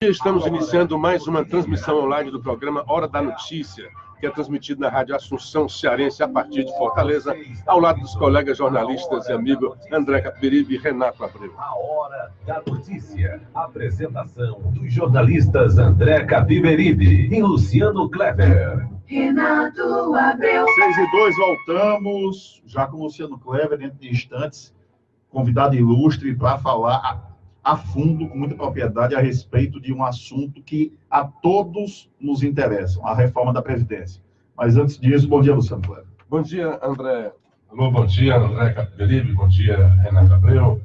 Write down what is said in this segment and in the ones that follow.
Estamos iniciando mais uma transmissão online do programa Hora da Notícia, que é transmitido na Rádio Assunção Cearense a partir de Fortaleza, ao lado dos colegas jornalistas e amigos André Capiberibe e Renato Abreu. A Hora da Notícia. Apresentação dos jornalistas André Capiberibe e Luciano Kleber. Renato Abreu. 6:02, voltamos, já com o Luciano Kleber, dentro de instantes, convidado ilustre para falar a fundo, com muita propriedade, a respeito de um assunto que a todos nos interessa, a reforma da Previdência. Mas antes disso, bom dia, Luciano Kleber. Bom dia, André. Alô, bom dia, André Capiberibe, bom dia, Renato Abreu,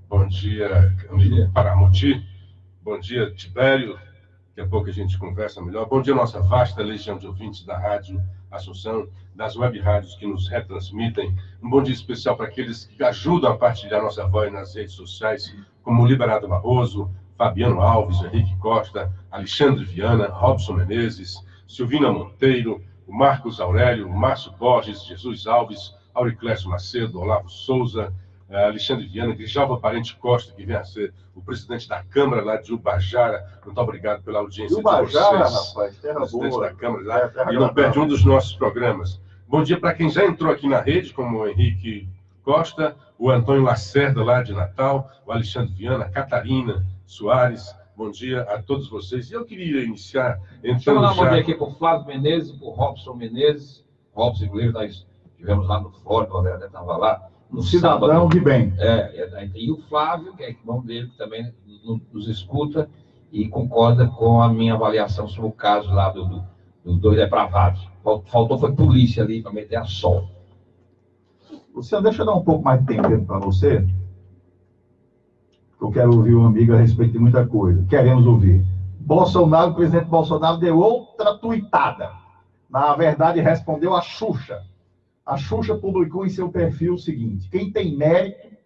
bom dia, Camilo Paramoti, bom dia, Tibério, daqui a pouco a gente conversa melhor. Bom dia, nossa vasta legião de ouvintes da Rádio Assunção, das web rádios que nos retransmitem. Um bom dia especial para aqueles que ajudam a partilhar nossa voz nas redes sociais, como Liberado Barroso, Fabiano Alves, Henrique Costa, Alexandre Viana, Robson Menezes, Silvina Monteiro, o Marcos Aurélio, o Márcio Borges, Jesus Alves, Auriclésio Macedo, Olavo Souza, Alexandre Viana, Grijalva Parente Costa, que vem a ser o presidente da Câmara lá de Ubajara. Muito obrigado pela audiência Ubajara, de vocês. rapaz, terra presidente boa. da Câmara lá, e não perde um dos nossos programas. Bom dia para quem já entrou aqui na rede, como o Henrique Costa, o Antônio Lacerda lá de Natal, o Alexandre Viana, a Catarina Soares. Bom dia a todos vocês. E eu queria iniciar Deixa eu mandar um bom dia aqui para o Flávio Menezes, para o Robson Menezes. Robson, inclusive, nós estivemos lá no Flórida, o André estava lá. No Cidadão sábado, de bem. E o Flávio, que é irmão dele, que também nos escuta e concorda com a minha avaliação sobre o caso lá do dois depravados. Faltou foi polícia ali para meter a sol. Luciano, deixa eu dar um pouco mais de tempo para você. Eu quero ouvir um amigo a respeito de muita coisa. Queremos ouvir. Bolsonaro, o presidente Bolsonaro deu outra tuitada. Na verdade, respondeu a Xuxa. A Xuxa publicou em seu perfil o seguinte: quem tem mérito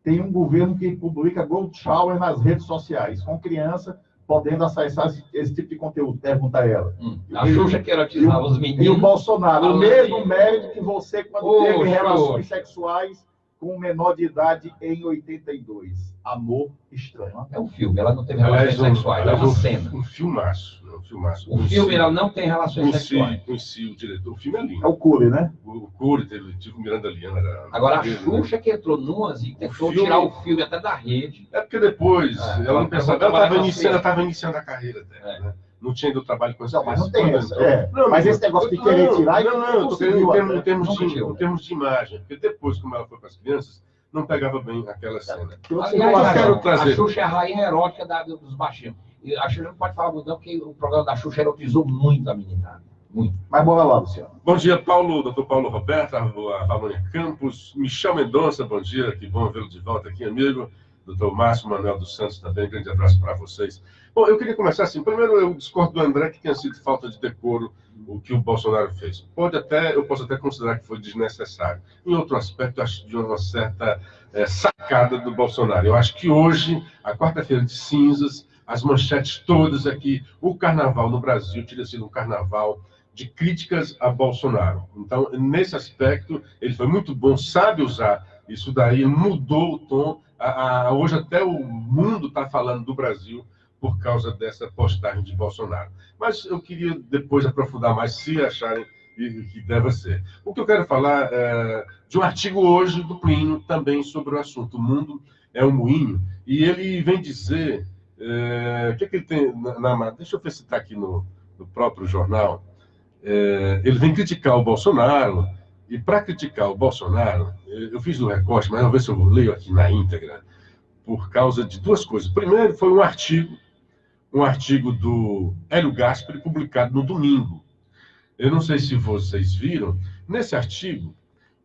tem um governo que publica Gold Shower nas redes sociais, com criança podendo acessar esse tipo de conteúdo. Pergunta ela. A Xuxa que erotizava os meninos. E o Bolsonaro, o mesmo mérito que você quando teve relações sexuais com um menor de idade em 82. Amor Estranho. É um filme, ela não teve relações sexuais, é uma cena. Um filmaço. O filme, ela não tem relações sexuais. Conheci o diretor. O filme é lindo. É o Cury, né? O Cury, teve o Miranda Liana. Agora, a Xuxa que entrou numas e tentou tirar o filme até da rede. É porque depois, ela não pensava, ela estava iniciando a carreira dela, né? Não tinha ido trabalho com essa mas não tem essa. Mas esse negócio de querer tirar... Não, eu tô querendo em termos de imagem. Porque depois, como ela foi para as crianças, não pegava bem aquela cena. A Xuxa é a rainha erótica dos baixinhos. E a Xuxa não pode falar muito, não, porque o programa da Xuxa erotizou muito a meninada. Muito. Mas bora lá, Luciano. Bom dia, doutor Paulo Roberto, a Valônia Campos, Michel Mendonça, bom dia, que bom vê-lo de volta aqui, amigo. Doutor Márcio Manuel dos Santos também, grande abraço para vocês. Bom, eu queria começar assim. Primeiro, eu discordo do André que tenha sido falta de decoro o que o Bolsonaro fez. Eu posso até considerar que foi desnecessário. Em outro aspecto, eu acho de uma certa sacada do Bolsonaro. Eu acho que hoje, a quarta-feira de cinzas, as manchetes todas aqui, o carnaval no Brasil teria sido um carnaval de críticas a Bolsonaro. Então, nesse aspecto, ele foi muito bom, sabe usar isso daí, mudou o tom. Hoje até o mundo está falando do Brasil por causa dessa postagem de Bolsonaro. Mas eu queria depois aprofundar mais, se acharem que deve ser. O que eu quero falar é de um artigo hoje do Plínio, também sobre o assunto. O mundo é um moinho. E ele vem dizer... o que ele tem deixa eu ver se está aqui no próprio jornal. Ele vem criticar o Bolsonaro, e para criticar o Bolsonaro, eu fiz no recorte, mas vamos ver se eu leio aqui na íntegra, por causa de duas coisas. Primeiro, foi um artigo do Hélio Gaspari, publicado no domingo. Eu não sei se vocês viram. Nesse artigo,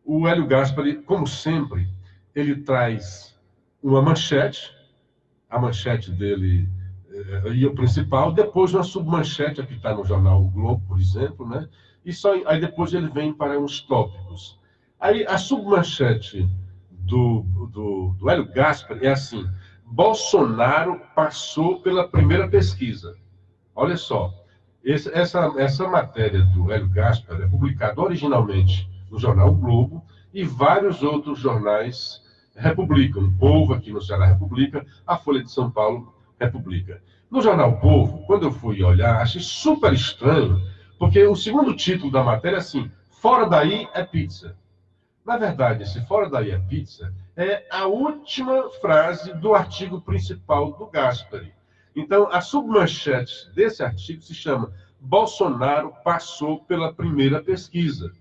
o Hélio Gaspari, como sempre, ele traz uma manchete, a manchete dele e o principal, depois uma submanchete, aqui está no jornal O Globo, por exemplo, né? Aí depois ele vem para uns tópicos. Aí a submanchete do Hélio Gaspari é assim: Bolsonaro passou pela primeira pesquisa. Olha só, essa matéria do Hélio Gaspari é publicada originalmente no jornal O Globo e vários outros jornais republicam. O Povo, aqui no Ceará, republica. A Folha de São Paulo republica. No Jornal O Povo, quando eu fui olhar, achei super estranho, porque o segundo título da matéria é assim: fora daí é pizza. Na verdade, esse fora daí é pizza é a última frase do artigo principal do Gaspari. Então, a submanchete desse artigo se chama Bolsonaro passou pela primeira pesquisa.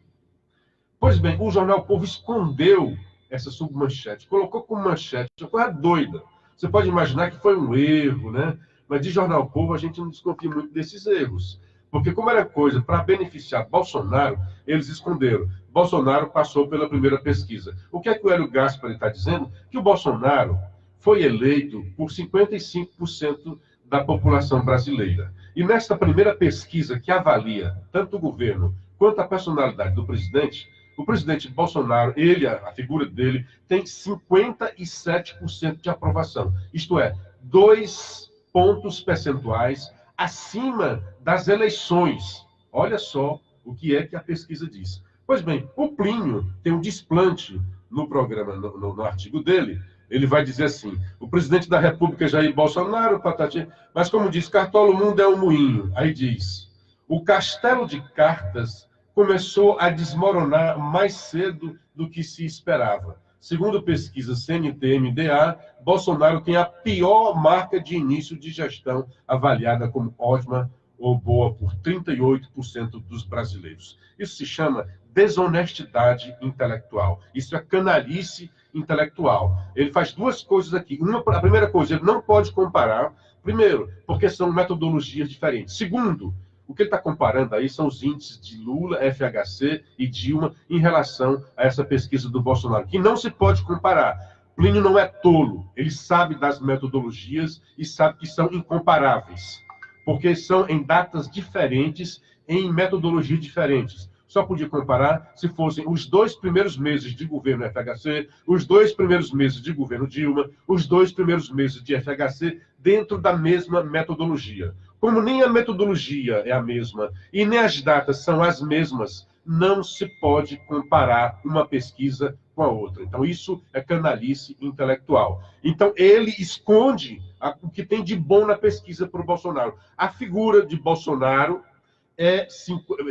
Pois bem, o Jornal O Povo escondeu essa submanchete, colocou como manchete, uma coisa doida. Você pode imaginar que foi um erro, né? Mas de Jornal O Povo a gente não desconfia muito desses erros. Porque como era coisa para beneficiar Bolsonaro, eles esconderam. Bolsonaro passou pela primeira pesquisa. O que é que o Hélio Gaspari está dizendo? Que o Bolsonaro foi eleito por 55% da população brasileira. E nesta primeira pesquisa que avalia tanto o governo quanto a personalidade do presidente, o presidente Bolsonaro, ele, a figura dele, tem 57% de aprovação. Isto é, 2 pontos percentuais acima das eleições. Olha só o que é que a pesquisa diz. Pois bem, o Plínio tem um desplante no programa, no artigo dele. Ele vai dizer assim: o presidente da República, Jair Bolsonaro, patati, mas como diz Cartola, o mundo é um moinho. Aí diz: o castelo de cartas começou a desmoronar mais cedo do que se esperava. Segundo pesquisa CNT-MDA, Bolsonaro tem a pior marca de início de gestão, avaliada como ótima ou boa por 38% dos brasileiros. Isso se chama desonestidade intelectual. Isso é canalice intelectual. Ele faz 2 coisas aqui. A primeira coisa, ele não pode comparar. Primeiro, porque são metodologias diferentes. Segundo, o que ele está comparando aí são os índices de Lula, FHC e Dilma em relação a essa pesquisa do Bolsonaro, que não se pode comparar. Plínio não é tolo. Ele sabe das metodologias e sabe que são incomparáveis, porque são em datas diferentes, em metodologias diferentes. Só podia comparar se fossem os 2 primeiros meses de governo FHC, os 2 primeiros meses de governo Dilma, os 2 primeiros meses de FHC, dentro da mesma metodologia. Como nem a metodologia é a mesma e nem as datas são as mesmas, não se pode comparar uma pesquisa com a outra. Então, isso é canalice intelectual. Então, ele esconde o que tem de bom na pesquisa para o Bolsonaro. A figura de Bolsonaro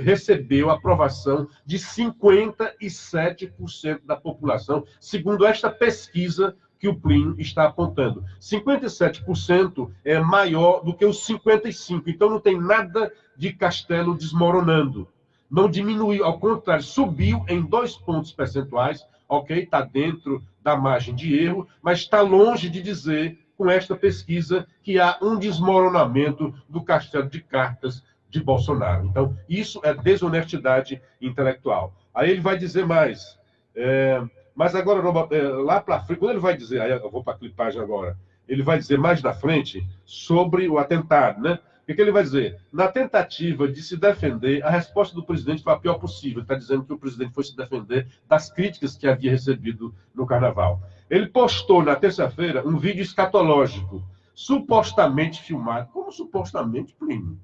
recebeu aprovação de 57% da população, segundo esta pesquisa que o Plínio está apontando. 57% é maior do que os 55%. Então, não tem nada de castelo desmoronando. Não diminuiu, ao contrário, subiu em 2 pontos percentuais, ok? Está dentro da margem de erro, mas está longe de dizer, com esta pesquisa, que há um desmoronamento do castelo de cartas de Bolsonaro. Então, isso é desonestidade intelectual. Aí ele vai dizer mais. Mas agora, lá para frente, quando ele vai dizer, aí eu vou para a clipagem agora, ele vai dizer mais na frente sobre o atentado, né? O que ele vai dizer? Na tentativa de se defender, a resposta do presidente foi a pior possível. Ele está dizendo que o presidente foi se defender das críticas que havia recebido no Carnaval. Ele postou na terça-feira um vídeo escatológico, supostamente filmado. Como supostamente, Plínio?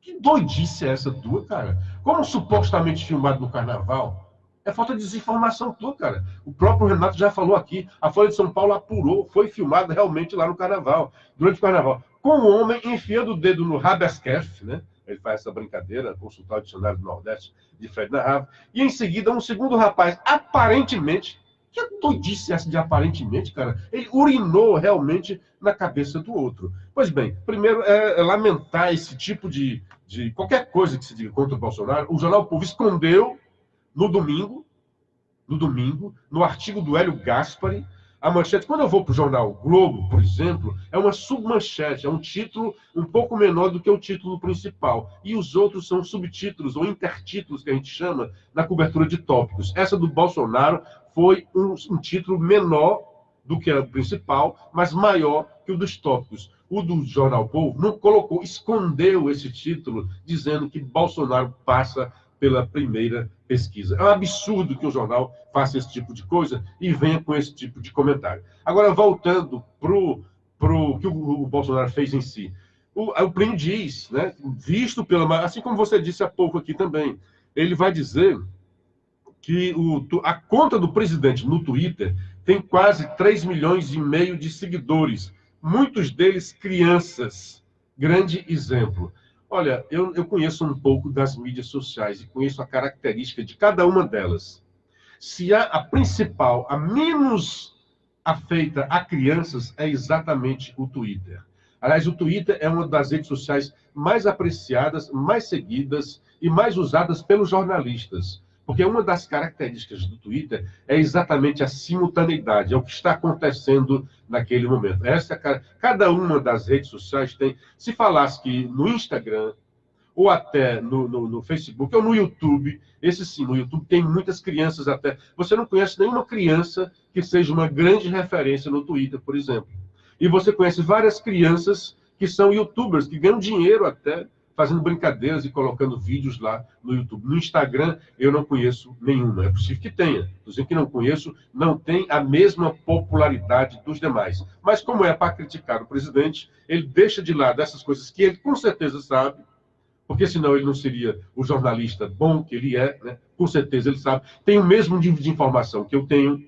Que doidice é essa tua, cara? Como supostamente filmado no Carnaval? É falta de desinformação tua, cara. O próprio Renato já falou aqui. A Folha de São Paulo apurou. Foi filmado realmente lá no Carnaval. Durante o Carnaval. Com o homem enfiando o dedo no Rabesquef, né? Ele faz essa brincadeira, consultar o dicionário do Nordeste de Fred Narrava. E em seguida, um segundo rapaz, aparentemente, que doidice essa de aparentemente, cara? Ele urinou realmente na cabeça do outro. Pois bem, primeiro é lamentar esse tipo de qualquer coisa que se diga contra o Bolsonaro. O Jornal O Povo escondeu no domingo, no artigo do Hélio Gaspari, a manchete. Quando eu vou para o jornal o Globo, por exemplo, é uma submanchete, é um título um pouco menor do que o título principal. E os outros são subtítulos ou intertítulos, que a gente chama, na cobertura de tópicos. Essa do Bolsonaro foi um título menor do que o principal, mas maior que o dos tópicos. O do Jornal O Povo não colocou, escondeu esse título, dizendo que Bolsonaro passa pela primeira pesquisa. É um absurdo que o jornal faça esse tipo de coisa e venha com esse tipo de comentário. Agora, voltando para o que o Bolsonaro fez em si. O Plínio diz, né, visto pela... Assim como você disse há pouco aqui também, ele vai dizer que a conta do presidente no Twitter tem quase 3,5 milhões de seguidores, muitos deles crianças. grande exemplo. Olha, eu conheço um pouco das mídias sociais e conheço a característica de cada uma delas. Se a principal, a menos afeita a crianças, é exatamente o Twitter. Aliás, o Twitter é uma das redes sociais mais apreciadas, mais seguidas e mais usadas pelos jornalistas. Porque uma das características do Twitter é exatamente a simultaneidade, é o que está acontecendo naquele momento. Cada uma das redes sociais tem... Se falasse que no Instagram, ou até no Facebook, ou no YouTube, esse sim, no YouTube tem muitas crianças até... Você não conhece nenhuma criança que seja uma grande referência no Twitter, por exemplo. E você conhece várias crianças que são youtubers, que ganham dinheiro até fazendo brincadeiras e colocando vídeos lá no YouTube. No Instagram, eu não conheço nenhuma. É possível que tenha. Inclusive, que não conheço, não tem a mesma popularidade dos demais. Mas como é para criticar o presidente, ele deixa de lado essas coisas que ele com certeza sabe, porque senão ele não seria o jornalista bom que ele é, né? Com certeza ele sabe. Tem o mesmo nível de informação que eu tenho.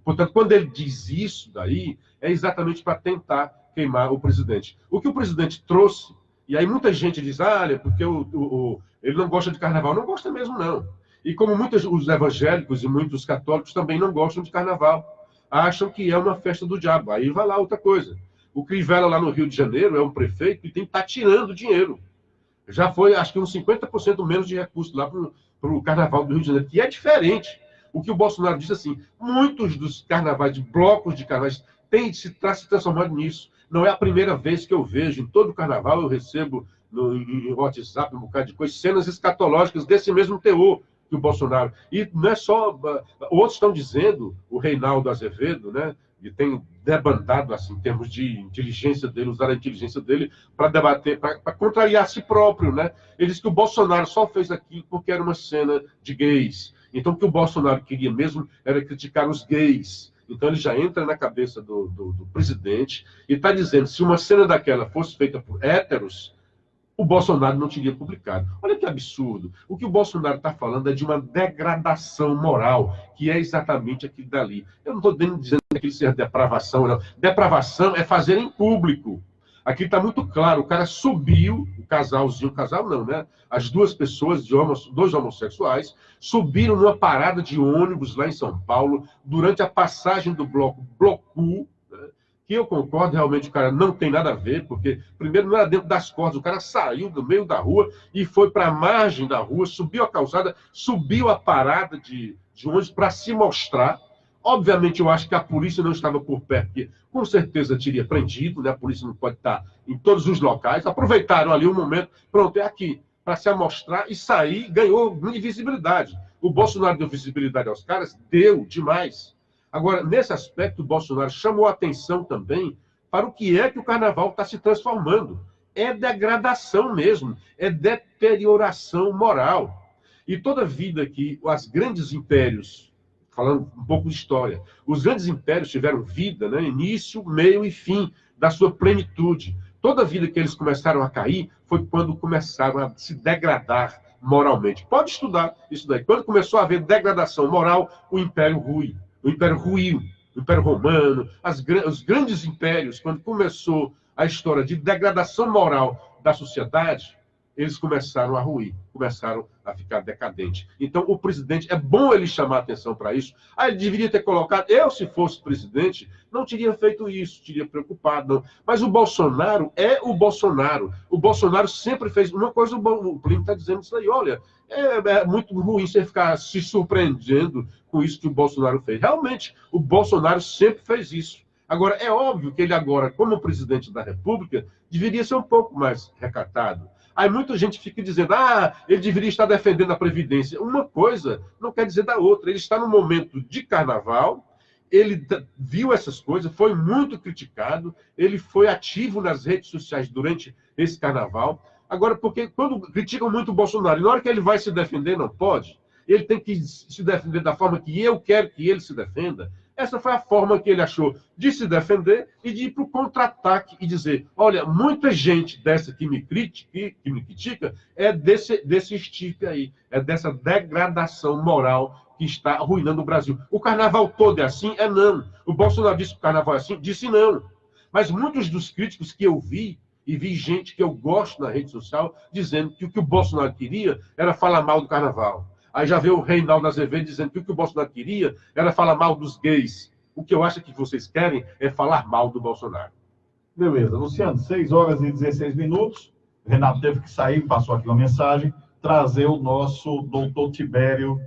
Portanto, quando ele diz isso daí, é exatamente para tentar queimar o presidente. O que o presidente trouxe, e aí muita gente diz, olha, porque ele não gosta de carnaval. Não gosta mesmo, não. E como muitos os evangélicos e muitos católicos também não gostam de carnaval, acham que é uma festa do diabo. Aí vai lá outra coisa. O Crivella, lá no Rio de Janeiro, é um prefeito e tem que estar tirando dinheiro. Já foi, acho que uns 50% menos de recursos lá para o carnaval do Rio de Janeiro, que é diferente. O que o Bolsonaro diz assim, muitos dos carnavais, de blocos de carnavais, têm se transformado nisso. Não é a primeira vez que eu vejo, em todo o carnaval eu recebo em WhatsApp, um bocado de coisa, cenas escatológicas desse mesmo teor que o Bolsonaro. E não é só... Outros estão dizendo, o Reinaldo Azevedo, né, que tem debandado, assim, em termos de inteligência dele, usar a inteligência dele para debater, para contrariar a si próprio, né? Ele diz que o Bolsonaro só fez aquilo porque era uma cena de gays. Então, o que o Bolsonaro queria mesmo era criticar os gays. Então, ele já entra na cabeça do presidente e está dizendo, se uma cena daquela fosse feita por héteros, o Bolsonaro não teria publicado. Olha que absurdo. O que o Bolsonaro está falando é de uma degradação moral, que é exatamente aquilo dali. Eu não estou dizendo que aquilo seja depravação, não. Depravação é fazer em público. Aqui está muito claro, o cara subiu, o casalzinho, casal não, né? As duas pessoas, dois homossexuais, subiram numa parada de ônibus lá em São Paulo, durante a passagem do bloco Blocu, que eu concordo, realmente o cara não tem nada a ver, porque primeiro não era dentro das cordas, o cara saiu do meio da rua e foi para a margem da rua, subiu a calçada, subiu a parada de ônibus para se mostrar. Obviamente, eu acho que a polícia não estava por perto, porque com certeza teria prendido, né? A polícia não pode estar em todos os locais. Aproveitaram ali um momento, pronto, é aqui, para se amostrar e sair, ganhou visibilidade. O Bolsonaro deu visibilidade aos caras, deu demais. Agora, nesse aspecto, o Bolsonaro chamou a atenção também para o que é que o carnaval está se transformando. É degradação mesmo, é deterioração moral. E toda vida que os grandes impérios, falando um pouco de história, os grandes impérios tiveram vida, né? Início, meio e fim da sua plenitude. Toda vida que eles começaram a cair foi quando começaram a se degradar moralmente. Pode estudar isso daí. Quando começou a haver degradação moral, o império ruiu. O Império ruiu, o Império Romano, os grandes impérios, quando começou a história de degradação moral da sociedade, eles começaram a ruir, começaram a ficar decadentes. Então, o presidente, é bom ele chamar atenção para isso. Ele deveria ter colocado, eu, se fosse presidente, não teria feito isso, teria preocupado, não. Mas o Bolsonaro é o Bolsonaro. O Bolsonaro sempre fez uma coisa, o Plínio está dizendo isso aí, olha, é muito ruim você ficar se surpreendendo com isso que o Bolsonaro fez. Realmente, o Bolsonaro sempre fez isso. Agora, é óbvio que ele agora, como presidente da República, deveria ser um pouco mais recatado. Aí muita gente fica dizendo, ele deveria estar defendendo a Previdência. Uma coisa não quer dizer da outra. Ele está num momento de carnaval, ele viu essas coisas, foi muito criticado, ele foi ativo nas redes sociais durante esse carnaval. Agora, porque quando criticam muito o Bolsonaro, e na hora que ele vai se defender, não pode, ele tem que se defender da forma que eu quero que ele se defenda. Essa foi a forma que ele achou de se defender e de ir para o contra-ataque e dizer, olha, muita gente dessa que me critica é desse estirpe aí, é dessa degradação moral que está arruinando o Brasil. O carnaval todo é assim? É não. O Bolsonaro disse que o carnaval é assim? Disse não. Mas muitos dos críticos que eu vi, E vi gente que eu gosto na rede social dizendo que o que o Bolsonaro queria era falar mal do carnaval. Aí já veio o Reinaldo Azevedo dizendo que o que o Bolsonaro queria era falar mal dos gays. O que eu acho que vocês querem é falar mal do Bolsonaro. Beleza. Luciano, 6h16. Renato teve que sair, passou aqui uma mensagem, trazer o nosso doutor Tibério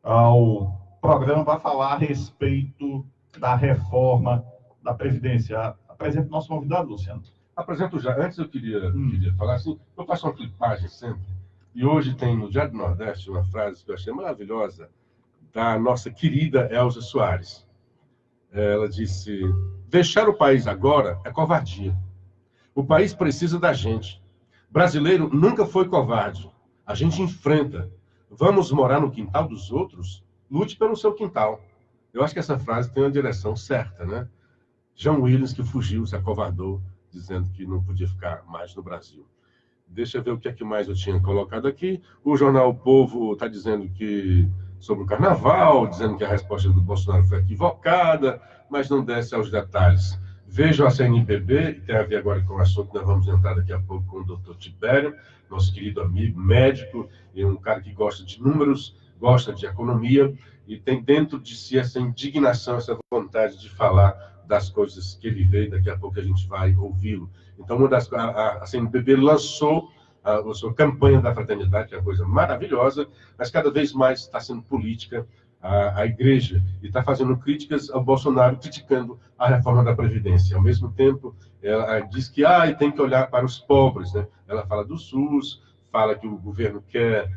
ao programa para falar a respeito da reforma da Previdência. Apresenta o nosso convidado, Luciano. Apresento já. Antes eu queria falar assim, eu faço uma clipagem sempre, e hoje tem no Diário do Nordeste uma frase que eu achei maravilhosa, da nossa querida Elza Soares. Ela disse: deixar o país agora é covardia. O país precisa da gente. Brasileiro nunca foi covarde. A gente enfrenta. Vamos morar no quintal dos outros? Lute pelo seu quintal. Eu acho que essa frase tem uma direção certa, né? John Williams, que fugiu, se acovardou, dizendo que não podia ficar mais no Brasil. Deixa eu ver o que é que mais eu tinha colocado aqui. O jornal O Povo está dizendo que sobre o carnaval, dizendo que a resposta do Bolsonaro foi equivocada, mas não desce aos detalhes. Vejo a CNBB, e tem a ver agora com o assunto que nós vamos entrar daqui a pouco com o doutor Tibério, nosso querido amigo, médico, e um cara que gosta de números, gosta de economia, e tem dentro de si essa indignação, essa vontade de falar das coisas que ele vê, e daqui a pouco a gente vai ouvi-lo. Então, a CNBB lançou a sua campanha da fraternidade, que é uma coisa maravilhosa, mas cada vez mais está sendo política a igreja, e está fazendo críticas ao Bolsonaro, criticando a reforma da Previdência. Ao mesmo tempo, ela diz que tem que olhar para os pobres, né? Ela fala do SUS, fala que o governo quer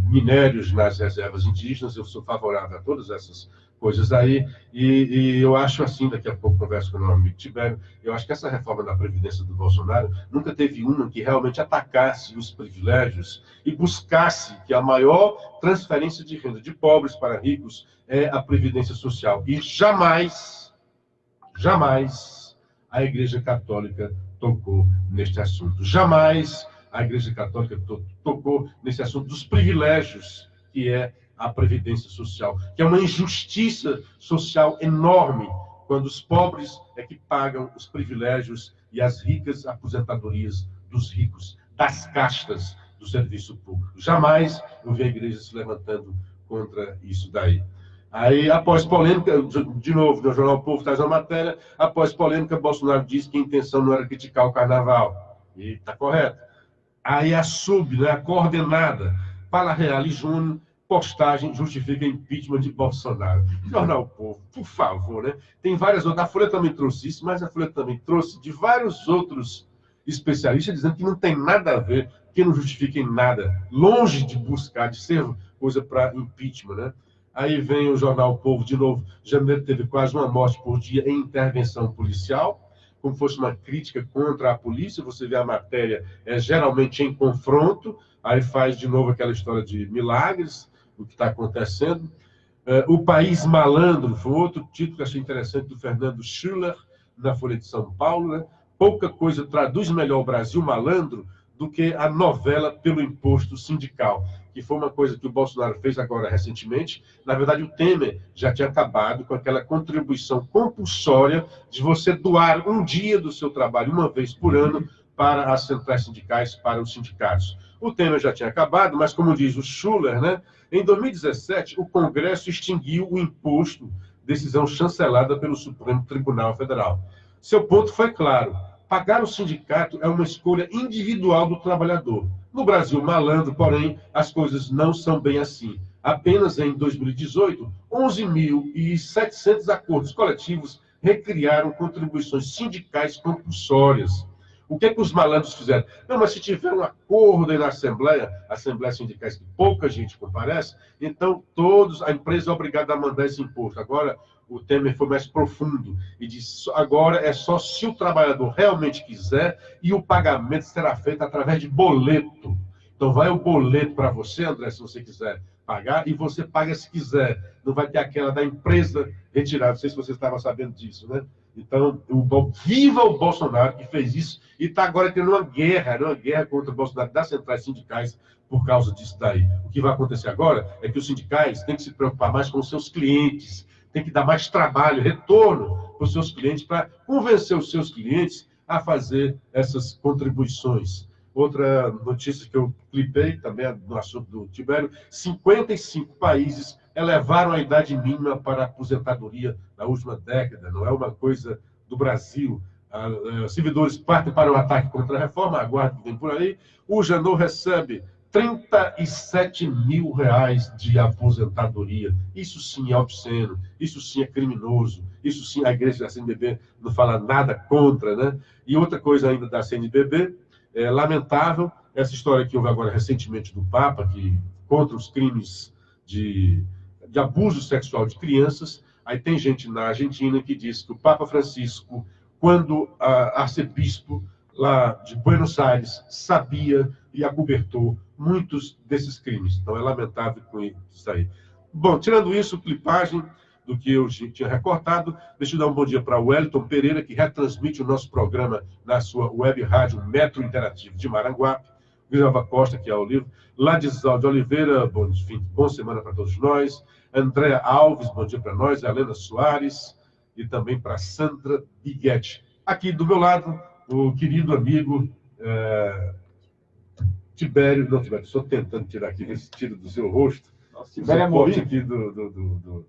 minérios nas reservas indígenas. Eu sou favorável a todas essas coisas aí, e eu acho assim, daqui a pouco converso com o meu amigo Tibério, eu acho que essa reforma da Previdência do Bolsonaro nunca teve uma que realmente atacasse os privilégios e buscasse que a maior transferência de renda de pobres para ricos é a Previdência Social. E jamais a Igreja Católica tocou neste assunto. Jamais a Igreja Católica tocou nesse assunto dos privilégios que é a Previdência Social, que é uma injustiça social enorme, quando os pobres é que pagam os privilégios e as ricas aposentadorias dos ricos, das castas do serviço público. Jamais eu vi a igreja se levantando contra isso daí. Aí, após polêmica, de novo, no Jornal O Povo traz uma matéria, após polêmica, Bolsonaro disse que a intenção não era criticar o carnaval. E está correto. Aí a a coordenada, Fala Real e Júnior, postagem justifica impeachment de Bolsonaro. Jornal O Povo, por favor, né? Tem várias outras. A Folha também trouxe isso, mas a Folha também trouxe de vários outros especialistas dizendo que não tem nada a ver, que não justifica em nada, longe de buscar, de ser coisa para impeachment, né? Aí vem o Jornal O Povo de novo. Janeiro teve quase uma morte por dia em intervenção policial, como fosse uma crítica contra a polícia. Você vê a matéria, geralmente em confronto, aí faz de novo aquela história de milagres, o que está acontecendo. O País Malandro, foi outro título que achei interessante, do Fernando Schiller, na Folha de São Paulo, né? Pouca coisa traduz melhor o Brasil malandro do que a novela pelo imposto sindical, que foi uma coisa que o Bolsonaro fez agora recentemente. Na verdade, o Temer já tinha acabado com aquela contribuição compulsória de você doar um dia do seu trabalho, uma vez por ano, para as centrais sindicais, para os sindicatos. O Temer já tinha acabado, mas, como diz o Schuller, né, em 2017, o Congresso extinguiu o imposto, decisão chancelada pelo Supremo Tribunal Federal. Seu ponto foi claro: pagar o sindicato é uma escolha individual do trabalhador. No Brasil malandro, porém, as coisas não são bem assim. Apenas em 2018, 11.700 acordos coletivos recriaram contribuições sindicais compulsórias. O que é que os malandros fizeram? Não, mas se tiver um acordo aí na Assembleia Sindicais, que pouca gente comparece, então a empresa é obrigada a mandar esse imposto. Agora, o Temer foi mais profundo e disse: agora é só se o trabalhador realmente quiser, e o pagamento será feito através de boleto. Então vai o boleto para você, André, se você quiser pagar, e você paga se quiser. Não vai ter aquela da empresa retirada. Não sei se você estava sabendo disso, né? Então, viva o Bolsonaro, que fez isso, e está agora tendo uma guerra contra o Bolsonaro das centrais sindicais por causa disso daí. O que vai acontecer agora é que os sindicais têm que se preocupar mais com os seus clientes, tem que dar mais trabalho, retorno para os seus clientes, para convencer os seus clientes a fazer essas contribuições. Outra notícia que eu clipei, também no assunto do Tibério, 55 países elevaram a idade mínima para a aposentadoria na última década. Não é uma coisa do Brasil. Servidores partem para o ataque contra a reforma, aguarde que vem por aí. O Janot recebe R$37 mil de aposentadoria. Isso sim é obsceno, isso sim é criminoso, isso sim a igreja da CNBB não fala nada contra, né? E outra coisa ainda da CNBB, é lamentável, essa história que houve agora recentemente do Papa, que contra os crimes de abuso sexual de crianças. Aí tem gente na Argentina que diz que o Papa Francisco, quando arcebispo lá de Buenos Aires, sabia e acobertou muitos desses crimes. Então é lamentável com isso aí. Bom, tirando isso, clipagem do que eu tinha recortado, deixa eu dar um bom dia para o Wellington Pereira, que retransmite o nosso programa na sua web rádio Metro Interativo de Maranguape. Vilva Costa, que é o livro. Ladislau de Oliveira, bom semana para todos nós. Andréa Alves, bom dia para nós. Helena Soares e também para Sandra Biguetti. Aqui do meu lado, o querido amigo Tibério. Não, Tibério, estou tentando tirar aqui, ver se tira do seu rosto. Tibério é corte aqui do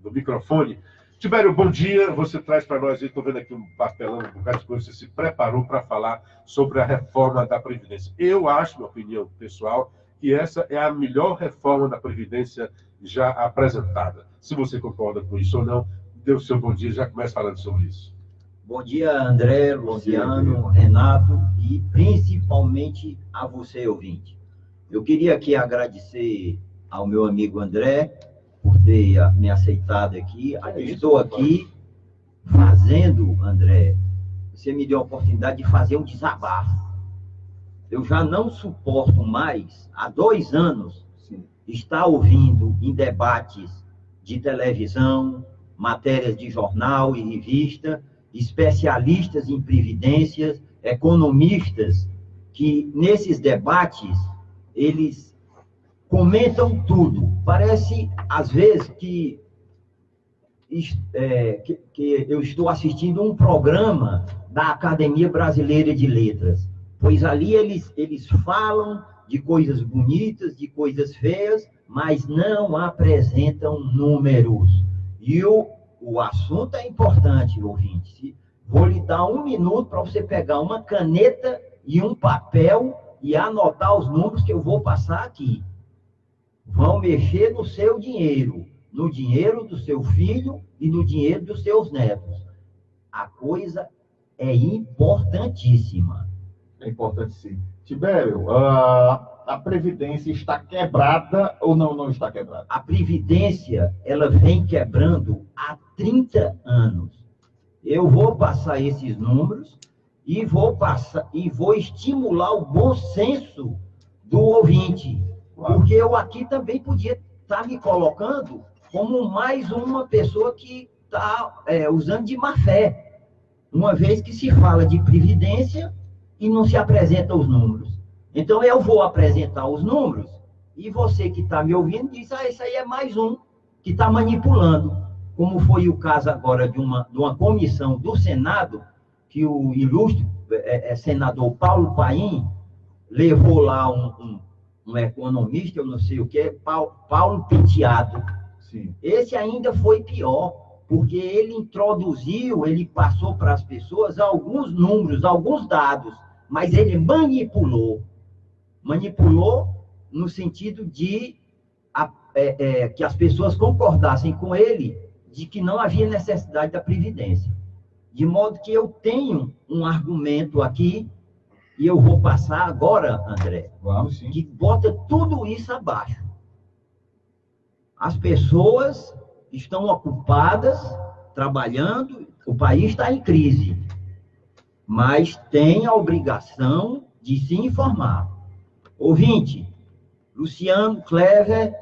microfone. Tibério, bom dia. Você traz para nós, estou vendo aqui um papelão, um bocado de coisa, você se preparou para falar sobre a reforma da Previdência. Eu acho, minha opinião pessoal, que essa é a melhor reforma da Previdência já apresentada. Se você concorda com isso ou não, dê o seu bom dia, já começa falando sobre isso. Bom dia, André, Luciano, Renato e principalmente a você, ouvinte. Eu queria aqui agradecer ao meu amigo André por ter me aceitado aqui. Estou aqui fazendo, André, você me deu a oportunidade de fazer um desabafo. Eu já não suporto mais, há 2 anos, estar ouvindo em debates de televisão, matérias de jornal e revista, especialistas em previdências, economistas, que nesses debates, eles comentam tudo. Parece, às vezes, que eu estou assistindo um programa da Academia Brasileira de Letras, pois ali eles falam de coisas bonitas, de coisas feias, mas não apresentam números. E o assunto é importante, ouvinte. Vou lhe dar 1 minuto para você pegar uma caneta e um papel e anotar os números que eu vou passar aqui. Vão mexer no seu dinheiro, no dinheiro do seu filho e no dinheiro dos seus netos. A coisa é importantíssima. É importante, sim. Tibério, a Previdência está quebrada ou não está quebrada? A Previdência, ela vem quebrando há 30 anos. Eu vou passar esses números e vou estimular o bom senso do ouvinte. Porque eu aqui também podia estar me colocando como mais uma pessoa que está usando de má fé. Uma vez que se fala de Previdência e não se apresenta os números. Então, eu vou apresentar os números e você que está me ouvindo diz, esse aí é mais um que está manipulando. Como foi o caso agora de uma comissão do Senado, que o ilustre senador Paulo Paim levou lá um economista, eu não sei o que é, Paulo Penteado. Sim. Esse ainda foi pior, porque ele passou para as pessoas alguns números, alguns dados, mas ele manipulou no sentido de que as pessoas concordassem com ele de que não havia necessidade da Previdência. De modo que eu tenho um argumento aqui, e eu vou passar agora, André, Vamos, sim. que bota tudo isso abaixo. As pessoas estão ocupadas, trabalhando, o país está em crise, mas tem a obrigação de se informar. Ouvinte, Luciano, Clever,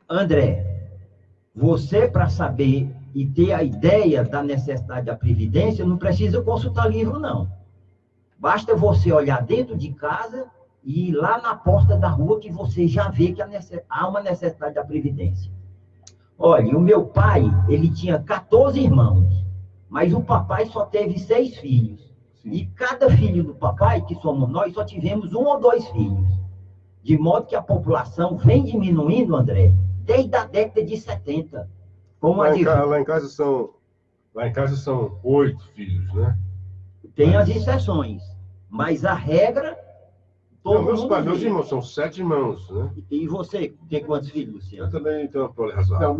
André, você, para saber e ter a ideia da necessidade da Previdência, não precisa consultar livro, não. Basta você olhar dentro de casa e ir lá na porta da rua que você já vê que há uma necessidade da Previdência. Olha, o meu pai, ele tinha 14 irmãos, mas o papai só teve 6 filhos. Sim. E cada filho do papai, que somos nós, só tivemos 1 ou 2 filhos. De modo que a população vem diminuindo, André, desde a década de 70. Lá em casa são 8 filhos, né? Tem as exceções, mas a regra... Meus irmãos são 7 irmãos, né? E você tem quantos filhos, Luciano? Eu também tenho uma prole razoável.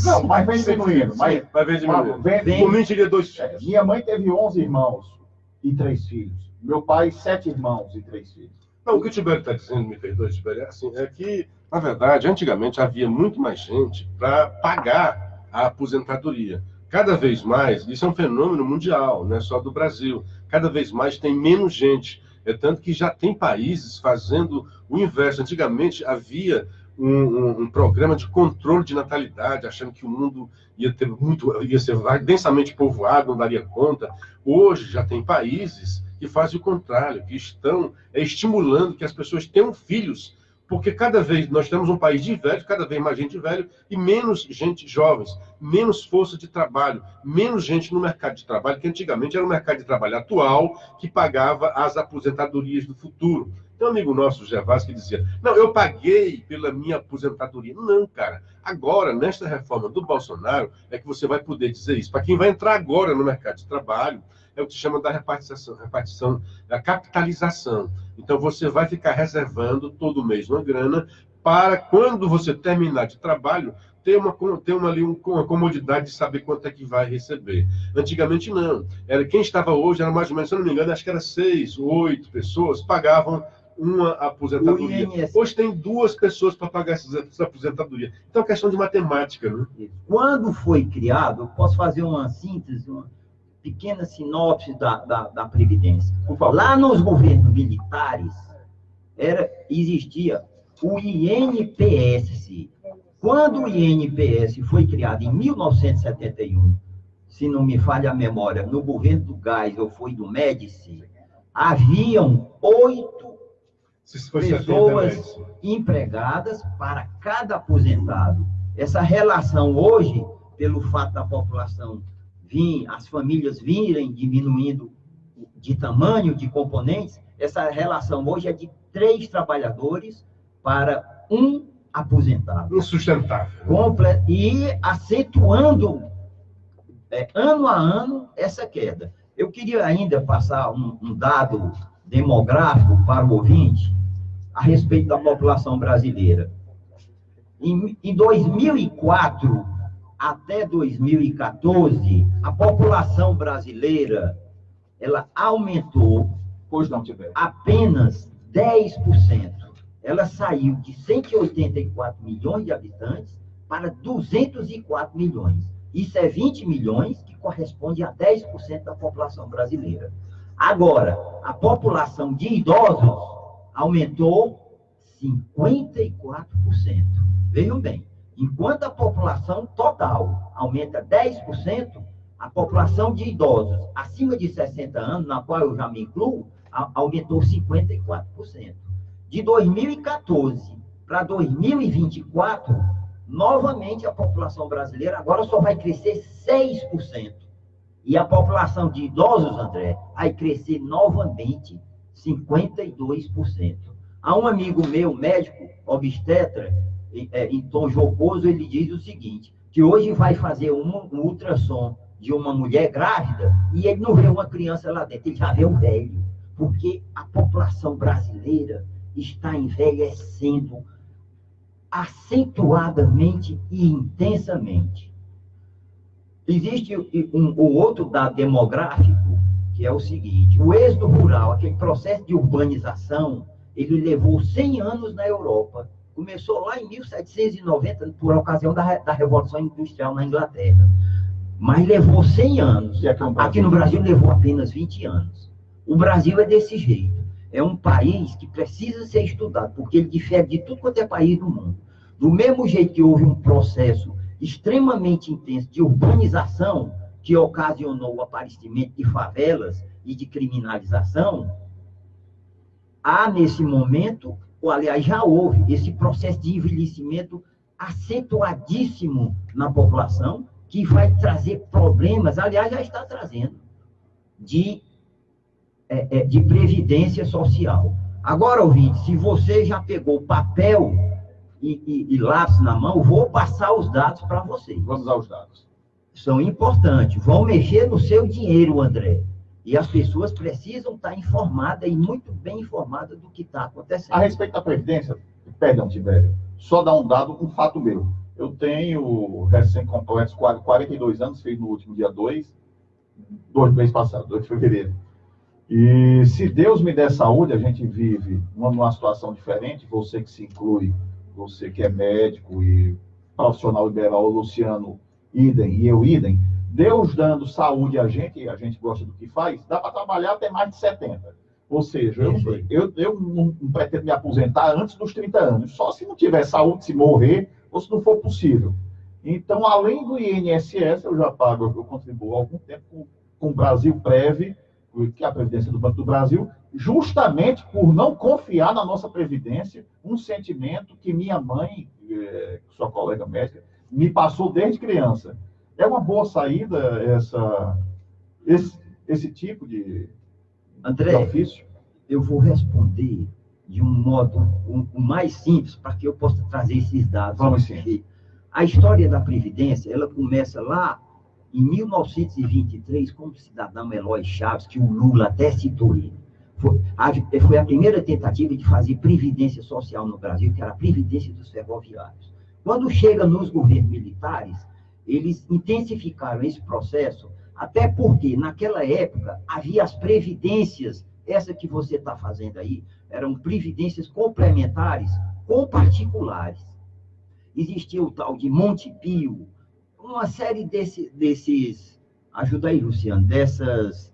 Não, mas vem diminuindo. Vai ver diminuindo. Vem. Por mim, teria 2 filhos. Minha mãe teve 11 irmãos e 3 filhos. Meu pai, 7 irmãos e 3 filhos. Não, o que o Tibério está dizendo, me perdoe, Tibério, é que, na verdade, antigamente havia muito mais gente para pagar a aposentadoria. Cada vez mais, isso é um fenômeno mundial, não é só do Brasil, cada vez mais tem menos gente. É tanto que já tem países fazendo o inverso. Antigamente havia um programa de controle de natalidade, achando que o mundo ia ser densamente povoado, não daria conta. Hoje já tem países que fazem o contrário, que estão estimulando que as pessoas tenham filhos, porque cada vez nós temos um país de velho, cada vez mais gente velho e menos gente jovens, menos força de trabalho, menos gente no mercado de trabalho, que antigamente era o mercado de trabalho atual que pagava as aposentadorias do futuro. Tem um amigo nosso, Gervásio, que dizia, não, eu paguei pela minha aposentadoria. Não, cara, agora, nesta reforma do Bolsonaro, é que você vai poder dizer isso. Para quem vai entrar agora no mercado de trabalho, é o que se chama da repartição, da capitalização. Então, você vai ficar reservando todo mês uma grana para, quando você terminar de trabalho, ter uma comodidade de saber quanto é que vai receber. Antigamente, não. Quem estava hoje, era mais ou menos, se eu não me engano, acho que era 6 ou 8 pessoas pagavam uma aposentadoria. Hoje tem 2 pessoas para pagar essa aposentadoria. Então, é questão de matemática, né? Quando foi criado, eu posso fazer uma síntese, uma pequena sinopse da Previdência. Lá nos governos militares, existia o INPS. Quando o INPS foi criado em 1971, se não me falha a memória, no governo do Geisel foi do Médici, haviam 8 pessoas empregadas para cada aposentado. Essa relação hoje, pelo fato da população as famílias virem diminuindo de tamanho, de componentes, essa relação hoje é de 3 trabalhadores para 1 aposentado. Insustentável. E acentuando, ano a ano, essa queda. Eu queria ainda passar um dado demográfico para o ouvinte a respeito da população brasileira. Em 2004 até 2014, a população brasileira ela aumentou apenas 10%. Ela saiu de 184 milhões de habitantes para 204 milhões. Isso é 20 milhões, que corresponde a 10% da população brasileira. Agora, a população de idosos aumentou 54%. Vejam bem, enquanto a população total aumenta 10%, a população de idosos acima de 60 anos, na qual eu já me incluo, aumentou 54%. De 2014 para 2024, novamente a população brasileira agora só vai crescer 6%. E a população de idosos, André, vai crescer novamente 52%. Há um amigo meu, médico, obstetra, em tom jocoso, ele diz o seguinte, que hoje vai fazer um ultrassom de uma mulher grávida e ele não vê uma criança lá dentro, ele já vê um velho. Porque a população brasileira está envelhecendo acentuadamente e intensamente. Existe um outro dado demográfico, que é o seguinte, o êxodo rural, aquele processo de urbanização, ele levou 100 anos na Europa. Começou lá em 1790, por ocasião da Revolução Industrial na Inglaterra. Mas levou 100 anos. Aqui no Brasil levou apenas 20 anos. O Brasil é desse jeito. É um país que precisa ser estudado, porque ele difere de tudo quanto é país do mundo. Do mesmo jeito que houve um processo extremamente intenso de urbanização, que ocasionou o aparecimento de favelas e de criminalização, há nesse momento, ou aliás, já houve esse processo de envelhecimento acentuadíssimo na população, que vai trazer problemas, aliás, já está trazendo, de previdência social. Agora, ouvinte, se você já pegou papel e lápis na mão, vou passar os dados para vocês. Vamos aos dados. São importantes, vão mexer no seu dinheiro, André. E as pessoas precisam estar informadas e muito bem informadas do que está acontecendo. A respeito da Previdência, perdão, Tibério, só dar um dado, um fato meu. Eu tenho recém-completos 42 anos, fiz no último dia 2 do mês passado, 2 de fevereiro. E se Deus me der saúde, a gente vive numa situação diferente, você que se inclui, você que é médico e profissional liberal, o Luciano, idem, e eu, idem. Deus dando saúde a gente gosta do que faz, dá para trabalhar até mais de 70. Ou seja, eu não pretendo me aposentar antes dos 30 anos, só se não tiver saúde, se morrer, ou se não for possível. Então, além do INSS, eu já pago, eu contribuo há algum tempo com o Brasil Prev, que é a Previdência do Banco do Brasil, justamente por não confiar na nossa Previdência, um sentimento que minha mãe, sua colega médica, me passou desde criança. É uma boa saída esse tipo de ofício? Eu vou responder de um modo o mais simples, para que eu possa trazer esses dados. Vamos sim. A história da Previdência, ela começa lá em 1923, com o cidadão Eloy Chaves, que o Lula até citou ele. Foi a primeira tentativa de fazer previdência social no Brasil, que era a previdência dos ferroviários. Quando chega nos governos militares, eles intensificaram esse processo, até porque, naquela época, havia as previdências, essa que você está fazendo aí, eram previdências complementares com particulares. Existia o tal de Monte Pio, uma série desses... Ajuda aí, Luciano, dessas...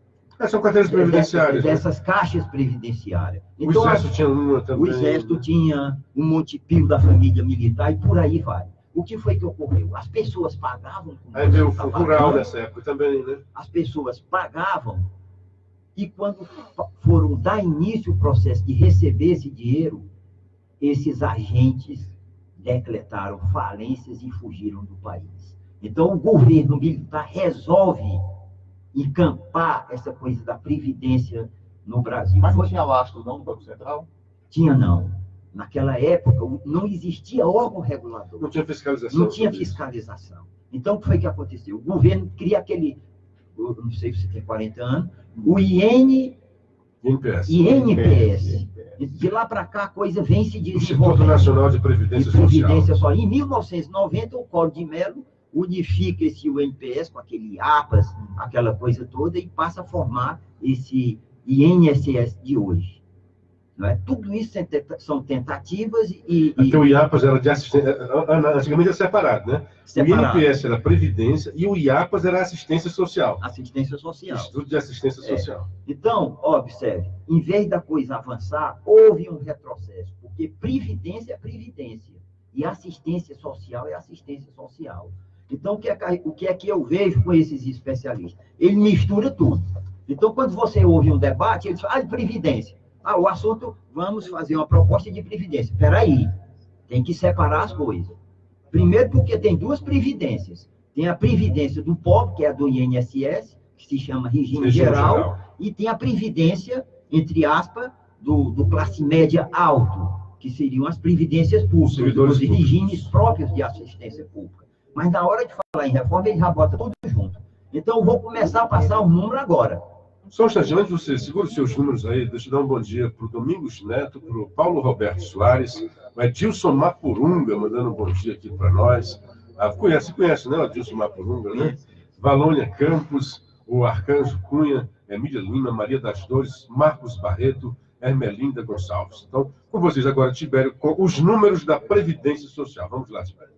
São carteiras previdenciárias. Dessas caixas previdenciárias. Então, o Exército tinha uma também. O Exército tinha um Monte Pio da família militar e por aí vai. O que foi que ocorreu? As pessoas pagavam... Aí veio o rural nessa época também, né? As pessoas pagavam e quando foram dar início ao processo de receber esse dinheiro, esses agentes decretaram falências e fugiram do país. Então, o governo militar resolve encampar essa coisa da previdência no Brasil. Mas não tinha lastro, não, no Banco Central? Tinha, não. Naquela época, não existia órgão regulador. Não tinha fiscalização. Não tinha fiscalização. Então, o que foi que aconteceu? O governo cria aquele, eu não sei se tem 40 anos, o INPS. De lá para cá, a coisa vem se desenvolvendo. Instituto Nacional de Previdência Social. Em 1990, o Collor de Mello unifica esse INPS com aquele APAS, aquela coisa toda, e passa a formar esse INSS de hoje. Não é? Tudo isso são tentativas e... Até o IAPAS era de assistência... Antigamente era separado, né? Separado. O INPS era Previdência e o IAPAS era Assistência Social. Assistência Social. Instituto de Assistência Social. Então, observe, em vez da coisa avançar, houve um retrocesso, porque Previdência é Previdência e assistência social é assistência social. Então, o que é que eu vejo com esses especialistas? Ele mistura tudo. Então, quando você ouve um debate, ele fala, de Previdência. O assunto, vamos fazer uma proposta de Previdência. Espera aí, tem que separar as coisas. Primeiro, porque tem duas Previdências. Tem a Previdência do pobre, que é a do INSS, que se chama regime geral, e tem a Previdência, entre aspas, do classe média alto, que seriam as Previdências públicas, os regimes próprios de assistência pública. Mas na hora de falar em reforma, ele já bota tudo junto. Então, eu vou começar a passar o número agora. Só um instante, antes você segura os seus números aí, deixa eu dar um bom dia para o Domingos Neto, para o Paulo Roberto Soares, o Edilson Mapurunga, mandando um bom dia aqui para nós. Conhece, né, o Edilson Mapurunga, né? Valônia Campos, o Arcanjo Cunha, Emília Lima, Maria das Dores, Marcos Barreto, Hermelinda Gonçalves. Então, com vocês agora, Tibério, com os números da Previdência Social. Vamos lá, Tibério.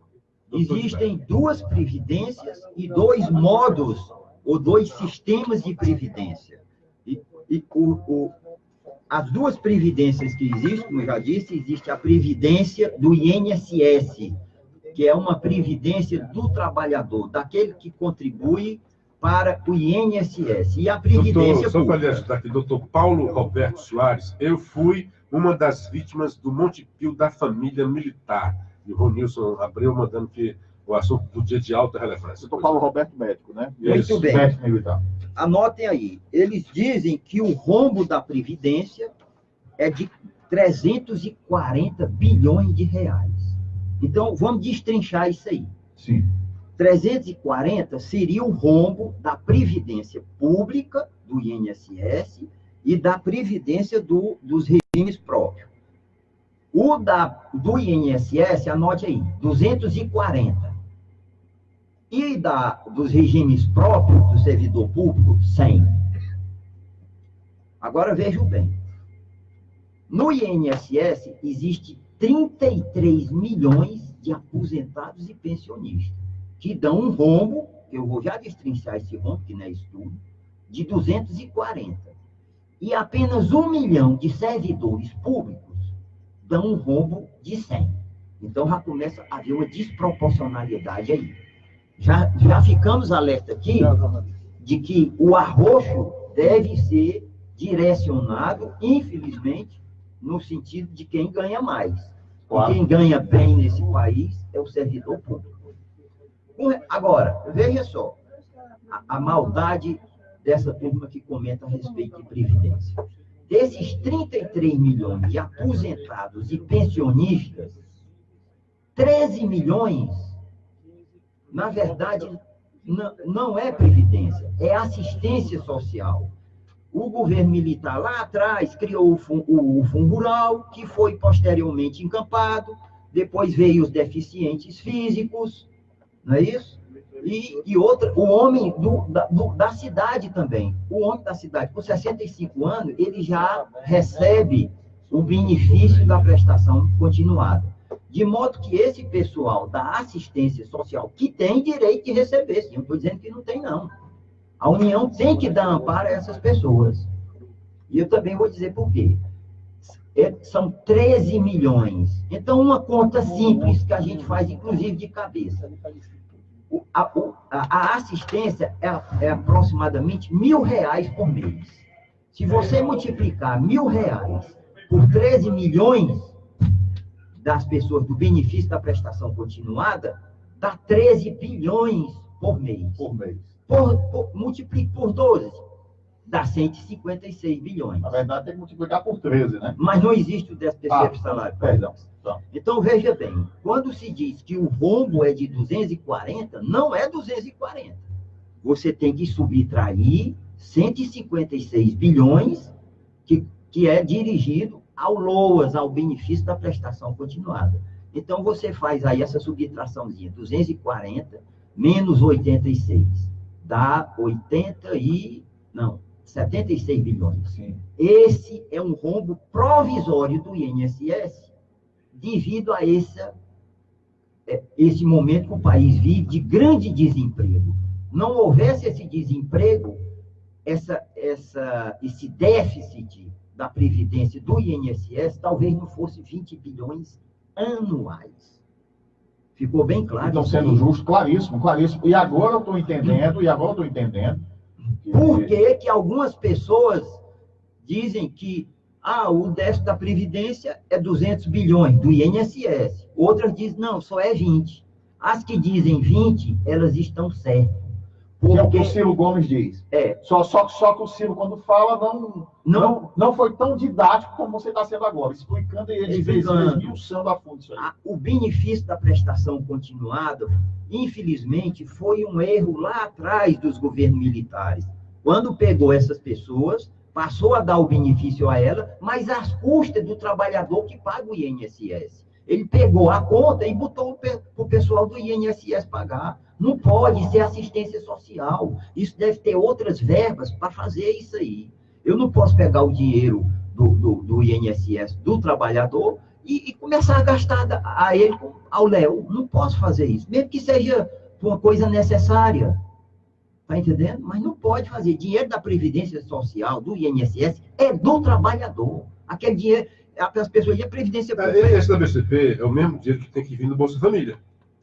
Existem duas previdências e dois modos, ou dois sistemas de previdência. As duas previdências que existem, como eu já disse, existe a previdência do INSS, que é uma previdência do trabalhador, daquele que contribui para o INSS. E a previdência só para lhe ajudar aqui, doutor Paulo Roberto Soares, eu fui uma das vítimas do Monte Pio da família militar. E o Ronilson Abreu mandando que o assunto do dia de alta relevância. Doutor Paulo Roberto, médico, né? Muito bem. Médico militar. Anotem aí. Eles dizem que o rombo da Previdência é de 340 bilhões de reais. Então, vamos destrinchar isso aí. Sim. 340 seria o rombo da Previdência Pública, do INSS, e da Previdência dos regimes próprios. O do INSS, anote aí, 240. E dos regimes próprios do servidor público, 100. Agora, vejam bem. No INSS, existe 33 milhões de aposentados e pensionistas, que dão um rombo, eu vou já destrinchar esse rombo, que não é estudo, de 240. E apenas 1 milhão de servidores públicos dão um rombo de 100. Então, já começa a haver uma desproporcionalidade aí. Já ficamos alerta aqui de que o arroxo deve ser direcionado, infelizmente, no sentido de quem ganha mais. Claro. E quem ganha bem nesse país é o servidor público. Agora, veja só, a maldade dessa turma que comenta a respeito de Previdência. Desses 33 milhões de aposentados e pensionistas, 13 milhões, na verdade, não é Previdência, é assistência social. O governo militar lá atrás criou o Fundo Rural, que foi posteriormente encampado, depois veio os deficientes físicos, não é isso? E outra, o homem da cidade também. O homem da cidade, com 65 anos, ele já recebe o benefício da prestação continuada. De modo que esse pessoal da assistência social, que tem direito de receber, sim, eu estou dizendo que não tem, não. A União tem que dar amparo a essas pessoas. E eu também vou dizer por quê. São 13 milhões. Então, uma conta simples que a gente faz, inclusive, de cabeça. A assistência é aproximadamente R$1.000 por mês. Se você multiplicar R$1.000 por 13 milhões das pessoas do benefício da prestação continuada, dá 13 bilhões por mês. Por mês. Multiplique por 12, dá 156 bilhões. Na verdade, tem que multiplicar por 13, né? Mas não existe o 13º salário. Perdão. Então, veja bem, quando se diz que o rombo é de 240, não é 240. Você tem que subtrair 156 bilhões, que é dirigido ao LOAS, ao benefício da prestação continuada. Então, você faz aí essa subtraçãozinha, 240 menos 86, dá 76 bilhões. Sim. Esse é um rombo provisório do INSS, devido a esse momento que o país vive de grande desemprego. Não houvesse esse desemprego, esse déficit da Previdência do INSS, talvez não fosse 20 bilhões anuais. Ficou bem claro? Estão sendo justos, claríssimo, claríssimo. E agora eu estou entendendo, Por que algumas pessoas dizem que o déficit da Previdência é 200 bilhões do INSS. Outras dizem, não, só é 20. As que dizem 20, elas estão certas. Porque é o que o Ciro Gomes diz. Só que o Ciro, quando fala, não foi tão didático como você está sendo agora, explicando e esmiuçando a fundo isso aí. O benefício da prestação continuada, infelizmente, foi um erro lá atrás dos governos militares. Quando pegou essas pessoas, passou a dar o benefício a ela, mas às custas do trabalhador que paga o INSS. Ele pegou a conta e botou para o pessoal do INSS pagar. Não pode ser assistência social. Isso deve ter outras verbas para fazer isso aí. Eu não posso pegar o dinheiro do INSS do trabalhador e começar a gastar a ele, ao Léo. Não posso fazer isso, mesmo que seja uma coisa necessária. Está entendendo? Mas não pode fazer. Dinheiro da Previdência Social, do INSS, é do trabalhador. Aquele dinheiro, as pessoas de Previdência Pública. Esse da BCP é o mesmo dinheiro que tem que vir do Bolsa Família.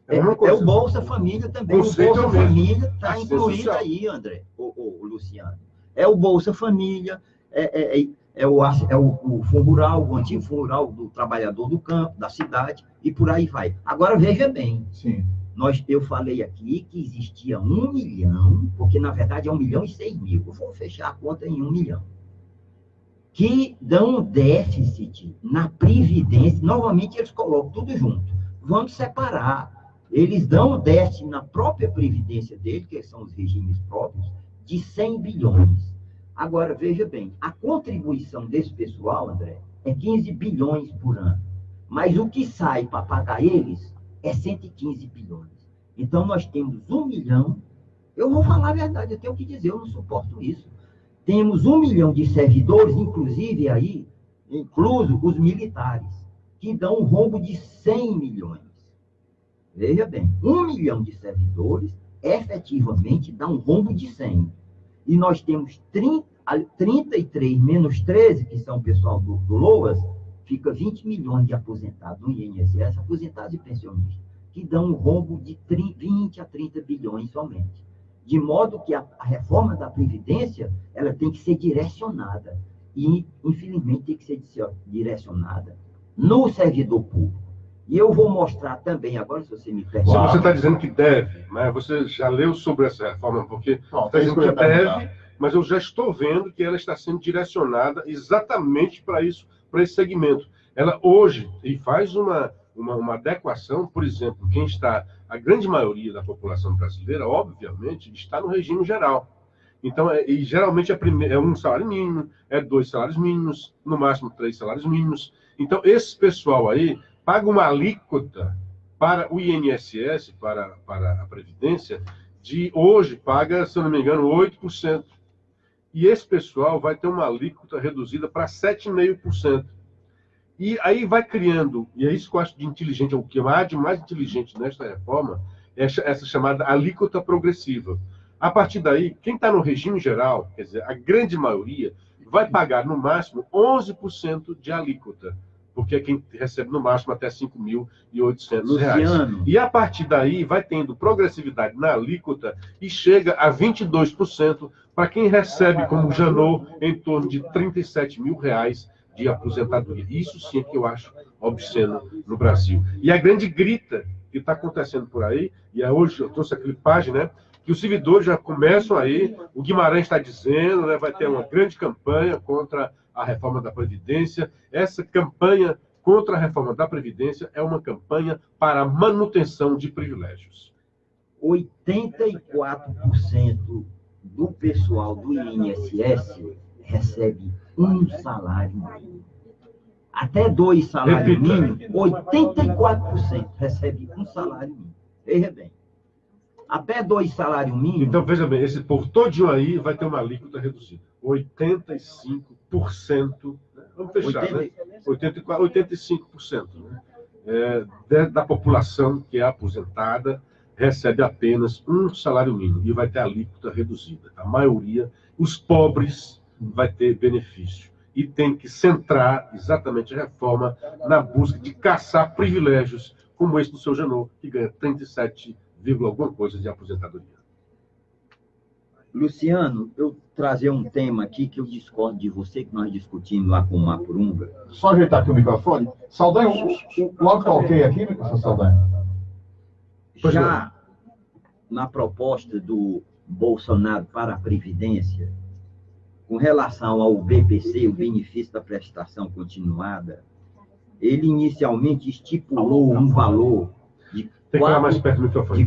É o Bolsa Família também. O Bolsa Família está incluído aí, André, o Luciano. É o Bolsa Família, é o Fundo Rural, o antigo Fundo Rural do trabalhador do campo, da cidade, e por aí vai. Agora, veja bem. Sim. Eu falei aqui que existia 1 milhão, porque na verdade é 1.006.000. Eu vou fechar a conta em 1 milhão. Que dão déficit na Previdência. Normalmente eles colocam tudo junto. Vamos separar. Eles dão déficit na própria Previdência dele, que são os regimes próprios, de 100 bilhões. Agora, veja bem, a contribuição desse pessoal, André, é 15 bilhões por ano. Mas o que sai para pagar eles é 115 bilhões. Então, nós temos 1 milhão. Eu vou falar a verdade, eu tenho que dizer, eu não suporto isso. Temos 1 milhão de servidores, inclusive aí, incluso os militares, que dão um rombo de 100 milhões. Veja bem, 1 milhão de servidores efetivamente dá um rombo de 100. E nós temos 33 menos 13, que são o pessoal do LOAS, fica 20 milhões de aposentados no INSS, aposentados e pensionistas, que dão um rombo de 20 a 30 bilhões somente. De modo que a reforma da Previdência, ela tem que ser direcionada. E, infelizmente, tem que ser direcionada no servidor público. E eu vou mostrar também, agora, se você me permite. Se você está dizendo que deve, né? Você já leu sobre essa reforma, porque está dizendo que deve, mas eu já estou vendo que ela está sendo direcionada exatamente para isso, para esse segmento. Ela hoje, e faz uma adequação, por exemplo, quem está, a grande maioria da população brasileira, obviamente, está no regime geral. Então, e geralmente é 1 salário mínimo, é 2 salários mínimos, no máximo 3 salários mínimos. Então, esse pessoal aí paga uma alíquota para o INSS, para a Previdência, de hoje paga, se eu não me engano, 8%. E esse pessoal vai ter uma alíquota reduzida para 7,5%. E aí vai criando, e é isso que eu acho de inteligente, o que há de mais inteligente nesta reforma, é essa chamada alíquota progressiva. A partir daí, quem está no regime geral, quer dizer, a grande maioria, vai pagar no máximo 11% de alíquota, porque é quem recebe no máximo até R$ 5.800. E a partir daí vai tendo progressividade na alíquota e chega a 22% para quem recebe como Janot em torno de R$ 37 mil de aposentadoria. Isso sim é que eu acho obsceno no Brasil. E a grande grita que está acontecendo por aí, e hoje eu trouxe aquele página, né, que os servidores já começam aí, o Guimarães está dizendo, né, vai ter uma grande campanha contra a reforma da Previdência. Essa campanha contra a reforma da Previdência é uma campanha para a manutenção de privilégios. 84% do pessoal do INSS recebe 1 salário mínimo. Até 2 salários mínimos, 84% recebe 1 salário mínimo. Veja bem. Até 2 salários mínimos. Então, veja bem, esse povo todinho aí vai ter uma alíquota reduzida. 85%. Né? Vamos fechar, né? 85%. Né? Da população que é aposentada recebe apenas 1 salário mínimo e vai ter alíquota reduzida. A maioria, os pobres, vai ter benefício. E tem que centrar exatamente a reforma na busca de caçar privilégios, como esse do seu Janot, que ganha 37, alguma coisa de aposentadoria. Luciano, eu trazer um tema aqui que eu discordo de você, que nós discutimos lá com o Mapurunga. Só ajeitar aqui o microfone. Saldanha, o áudio está ok aqui, professor Saldanha? Já na proposta do Bolsonaro para a Previdência, com relação ao BPC, o benefício da prestação continuada, ele inicialmente estipulou um valor de R$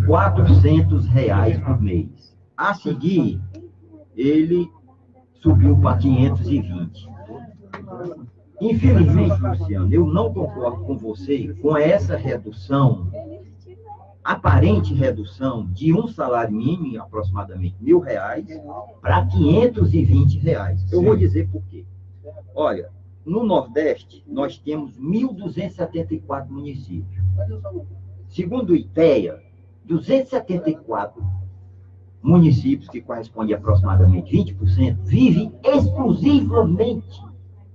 400 por mês. A seguir, ele subiu para 520. Infelizmente, Luciano, eu não concordo com você com essa redução, aparente redução de um salário mínimo, aproximadamente R$ 1.000, para R$ 520. Eu vou dizer por quê. Olha, no Nordeste, nós temos 1.274 municípios. Segundo o IPEA, 274 municípios, que correspondem a aproximadamente 20%, vivem exclusivamente.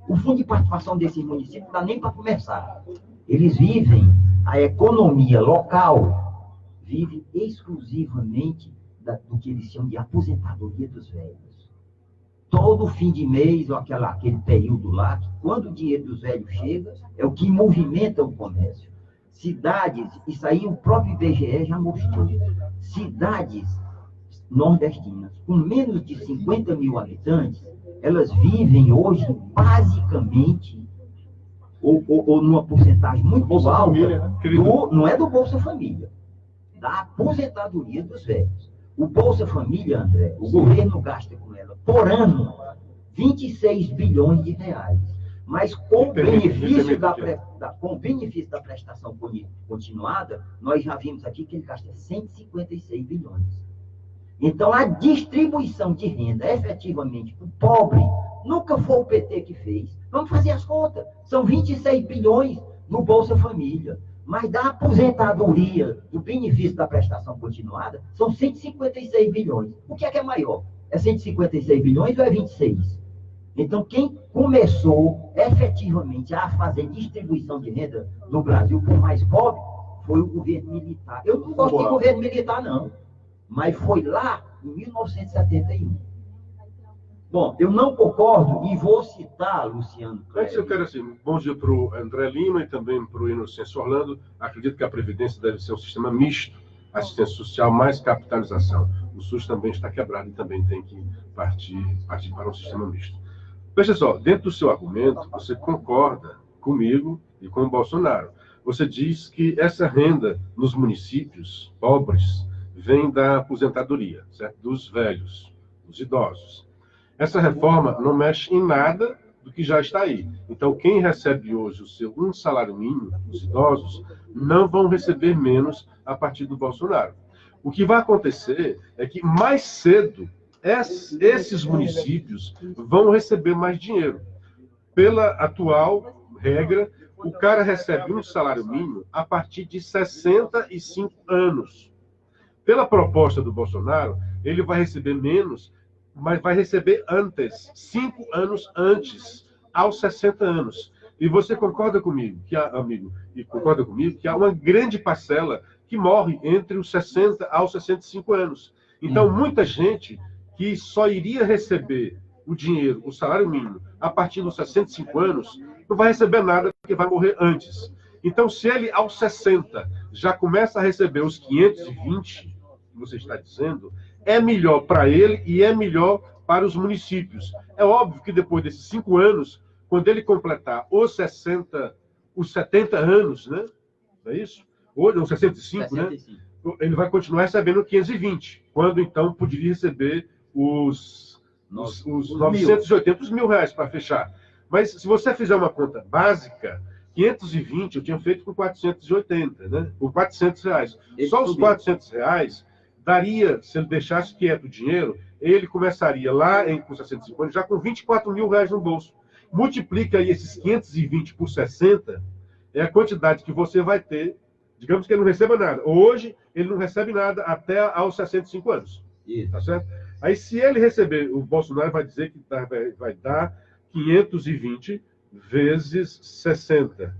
O fundo de participação desses municípios não dá nem para começar. Eles vivem, a economia local vive exclusivamente do que eles chamam de aposentadoria dos velhos. Todo fim de mês, ou aquele período lá, quando o dinheiro dos velhos chega, é o que movimenta o comércio. cidades, isso aí o próprio IBGE já mostrou, cidades nordestinas com menos de 50 mil habitantes, elas vivem hoje basicamente, ou numa porcentagem muito Bolsa alta, Família, né? não é do Bolsa Família, da aposentadoria dos velhos. O Bolsa Família, André, o governo gasta com ela, por ano, 26 bilhões de reais. Mas com o benefício da prestação continuada, nós já vimos aqui que ele gasta 156 bilhões. Então, a distribuição de renda, efetivamente, o pobre, nunca foi o PT que fez. Vamos fazer as contas. São 26 bilhões no Bolsa Família. Mas da aposentadoria, do benefício da prestação continuada, são 156 bilhões. O que é maior? É 156 bilhões ou é 26? Então, quem começou efetivamente a fazer distribuição de renda no Brasil por mais pobre foi o governo militar. Eu não gosto de governo militar, não. Mas foi lá em 1971. Bom, eu não concordo e vou citar, Luciano. Antes eu quero assim, bom dia para o André Lima e também para o Inocêncio Orlando. Acredito que a Previdência deve ser um sistema misto, assistência social mais capitalização. O SUS também está quebrado e também tem que partir para um sistema misto. Veja só, dentro do seu argumento, você concorda comigo e com o Bolsonaro. Você diz que essa renda nos municípios pobres vem da aposentadoria, certo? Dos velhos, dos idosos. Essa reforma não mexe em nada do que já está aí. Então, quem recebe hoje o seu salário mínimo, os idosos, não vão receber menos a partir do Bolsonaro. O que vai acontecer é que mais cedo esses municípios vão receber mais dinheiro. Pela atual regra, o cara recebe um salário mínimo a partir de 65 anos. Pela proposta do Bolsonaro, ele vai receber menos, mas vai receber antes, 5 anos antes, aos 60 anos. E você concorda comigo, concorda comigo, que há uma grande parcela que morre entre os 60 aos 65 anos. Então, muita gente que só iria receber o dinheiro, o salário mínimo, a partir dos 65 anos, não vai receber nada porque vai morrer antes. Então, se ele, aos 60, já começa a receber os 520, que você está dizendo, é melhor para ele e é melhor para os municípios. É óbvio que depois desses 5 anos, quando ele completar os 70 anos, né? Não é isso? Ou os 65, 65, né? Ele vai continuar recebendo 520, quando então poderia receber os 980, os R$1.000 para fechar. Mas se você fizer uma conta básica, 520 eu tinha feito com 480, né? Com R$400. Só os R$400 daria, se ele deixasse quieto o dinheiro, ele começaria lá com 65 anos, já com R$24.000 no bolso. Multiplica aí esses 520 por 60, é a quantidade que você vai ter. Digamos que ele não receba nada. Hoje, ele não recebe nada até aos 65 anos. Isso. Tá certo? Aí, se ele receber, o Bolsonaro vai dizer que vai dar 520 vezes 60.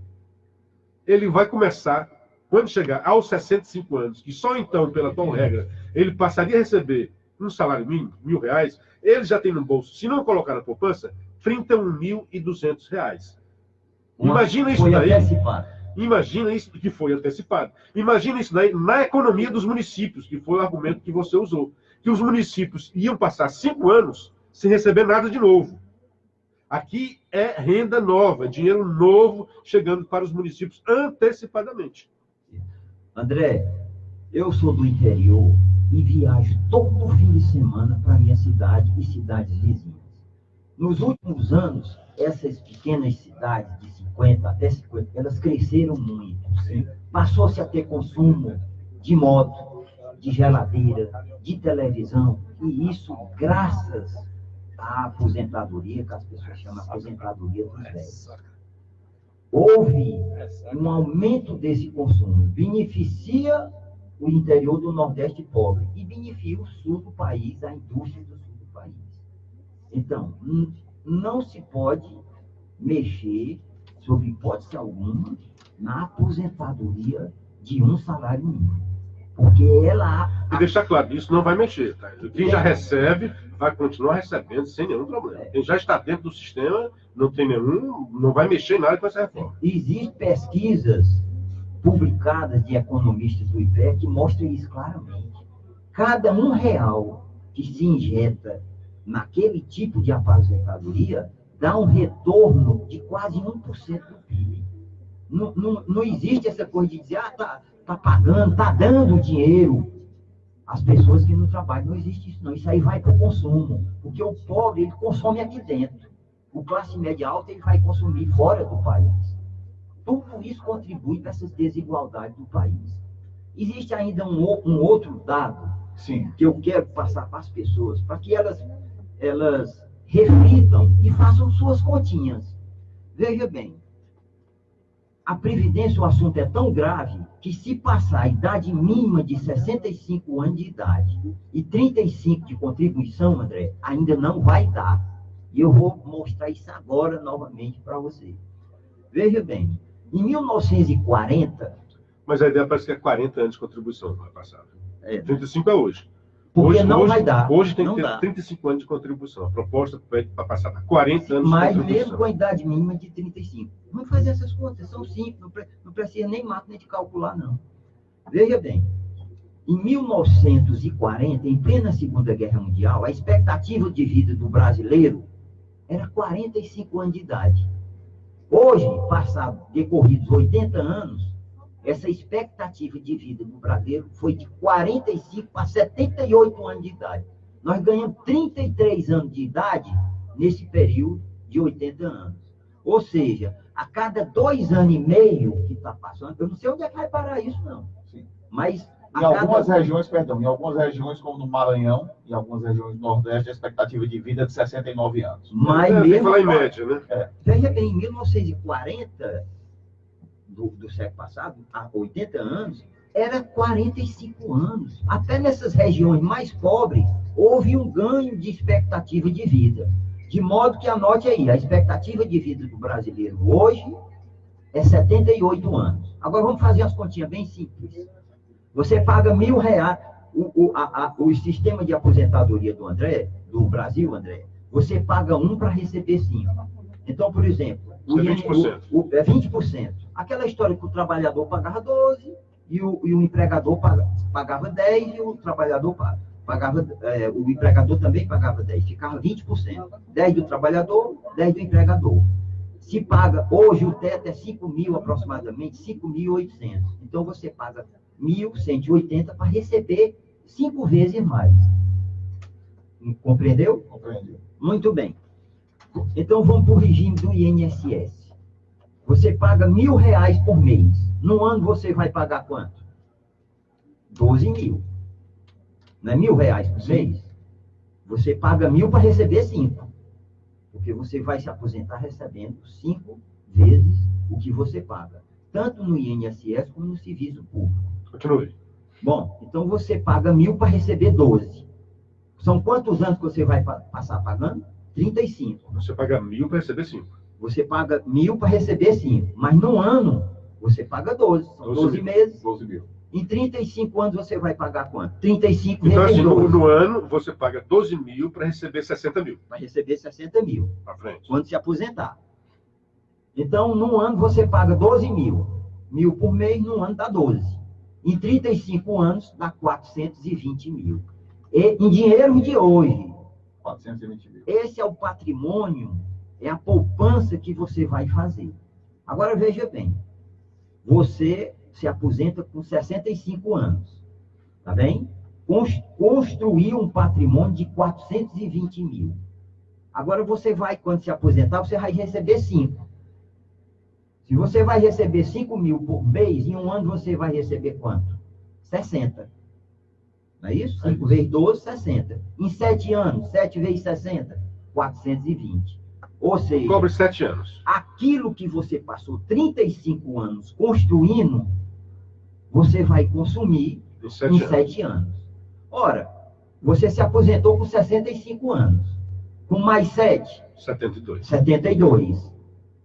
Ele vai começar, quando chegar aos 65 anos, que só então, pela atual regra, ele passaria a receber um salário mínimo, R$1.000, ele já tem no bolso, se não colocar na poupança, R$31.200. Imagina isso daí. Imagina isso que foi antecipado. Imagina isso daí na economia dos municípios, que foi o argumento que você usou. Que os municípios iam passar 5 anos sem receber nada de novo. Aqui é renda nova, dinheiro novo chegando para os municípios antecipadamente. André, eu sou do interior e viajo todo fim de semana para minha cidade e cidades vizinhas. Nos últimos anos, essas pequenas cidades de 50 até 50, elas cresceram muito. Passou-se a ter consumo de moto, de geladeira, de televisão, e isso graças à aposentadoria, que as pessoas chamam de aposentadoria dos velhos. Houve um aumento desse consumo, beneficia o interior do Nordeste pobre e beneficia o sul do país, a indústria do sul do país. Então, não se pode mexer, sob hipótese alguma, na aposentadoria de um salário mínimo. Porque ela... E deixar claro, isso não vai mexer. Tá? Quem já recebe, vai continuar recebendo sem nenhum problema. Quem já está dentro do sistema, não tem nenhum, não vai mexer em nada com essa reforma. Existem pesquisas publicadas de economistas do IPE que mostram isso claramente. Cada R$1 que se injeta naquele tipo de aposentadoria dá um retorno de quase 1% do PIB. Não existe essa coisa de dizer, tá pagando, tá dando dinheiro às pessoas que não trabalham. Não existe isso, não. Isso aí vai para o consumo. Porque o pobre, ele consome aqui dentro. O classe média alta, ele vai consumir fora do país. Tudo isso contribui para essas desigualdades do país. Existe ainda um outro dado, Sim. que eu quero passar para as pessoas, para que elas reflitam e façam suas continhas. Veja bem, a Previdência, o assunto é tão grave que se passar a idade mínima de 65 anos de idade e 35 de contribuição, André, ainda não vai dar. E eu vou mostrar isso agora novamente para você. Veja bem, em 1940... Mas a ideia parece que é 40 anos de contribuição, vai passar. 35 é hoje. Porque não vai dar. Hoje tem que não ter dá. 35 anos de contribuição. A proposta é para passar para 40 anos Mas de contribuição. mesmo com a idade mínima de 35. Vamos fazer essas contas, são simples, não precisa nem máquina de calcular, não. Veja bem, em 1940, em plena Segunda Guerra Mundial, a expectativa de vida do brasileiro era 45 anos de idade. Hoje, decorridos 80 anos, essa expectativa de vida do brasileiro foi de 45 para 78 anos de idade. Nós ganhamos 33 anos de idade nesse período de 80 anos. Ou seja, a cada 2 anos e meio que está passando, eu não sei onde é que vai parar isso, não. Sim. Mas Em algumas regiões, em algumas regiões, como no Maranhão, em algumas regiões do Nordeste, a expectativa de vida é de 69 anos. Mas Tem que mesmo falar em média, né? Veja bem, em 1940, do século passado, há 80 anos, era 45 anos. Até nessas regiões mais pobres, houve um ganho de expectativa de vida. De modo que, anote aí, a expectativa de vida do brasileiro hoje é 78 anos. Agora vamos fazer umas continhas bem simples. Você paga R$1.000, o sistema de aposentadoria do Brasil, André, você paga 1 para receber 5. Então, por exemplo, Isso é 20%. É 20%. Aquela história que o trabalhador pagava 12 e o empregador pagava 10 e o trabalhador o empregador também pagava 10, ficava 20%. 10 do trabalhador, 10 do empregador. Se paga, hoje o teto é 5.000 aproximadamente, 5.800. Então você paga 1.180 para receber 5 vezes mais. Compreendeu? Compreendi. Muito bem. Então vamos para o regime do INSS. Você paga R$1.000 por mês. No ano você vai pagar quanto? 12.000. Não é R$1.000 por mês? Você paga 1.000 para receber 5. Porque você vai se aposentar recebendo 5 vezes o que você paga. Tanto no INSS como no serviço público. Continue. Bom, então você paga 1.000 para receber 12. São quantos anos que você vai passar pagando? 35. Você paga 1.000 para receber 5. Você paga 1.000 para receber 5. Mas no ano, você paga 12. São 12 meses. 12.000. Em 35 anos, você vai pagar quanto? 35 Então, vezes assim, 12. no ano, você paga 12.000 para receber 60.000. Vai receber 60.000. Para frente. Quando se aposentar. Então, no ano, você paga 12.000. 1.000 por mês, no ano dá 12. Em 35 anos, dá 420.000. E, em dinheiro de hoje, 420.000. esse é o patrimônio, é a poupança que você vai fazer. Agora, veja bem. Você se aposenta com 65 anos. Tá bem? Construiu um patrimônio de 420.000. Agora, você vai, quando se aposentar, você vai receber 5. Se você vai receber 5.000 por mês, em um ano você vai receber quanto? 60. Não é isso? 5 vezes 12, 60. Em 7 anos, 7 vezes 60, 420. Ou seja, Cobre 7 anos. aquilo que você passou 35 anos construindo, você vai consumir Em em 7 anos. 7 anos. Ora, você se aposentou com 65 anos. Com mais 7, 72. 72.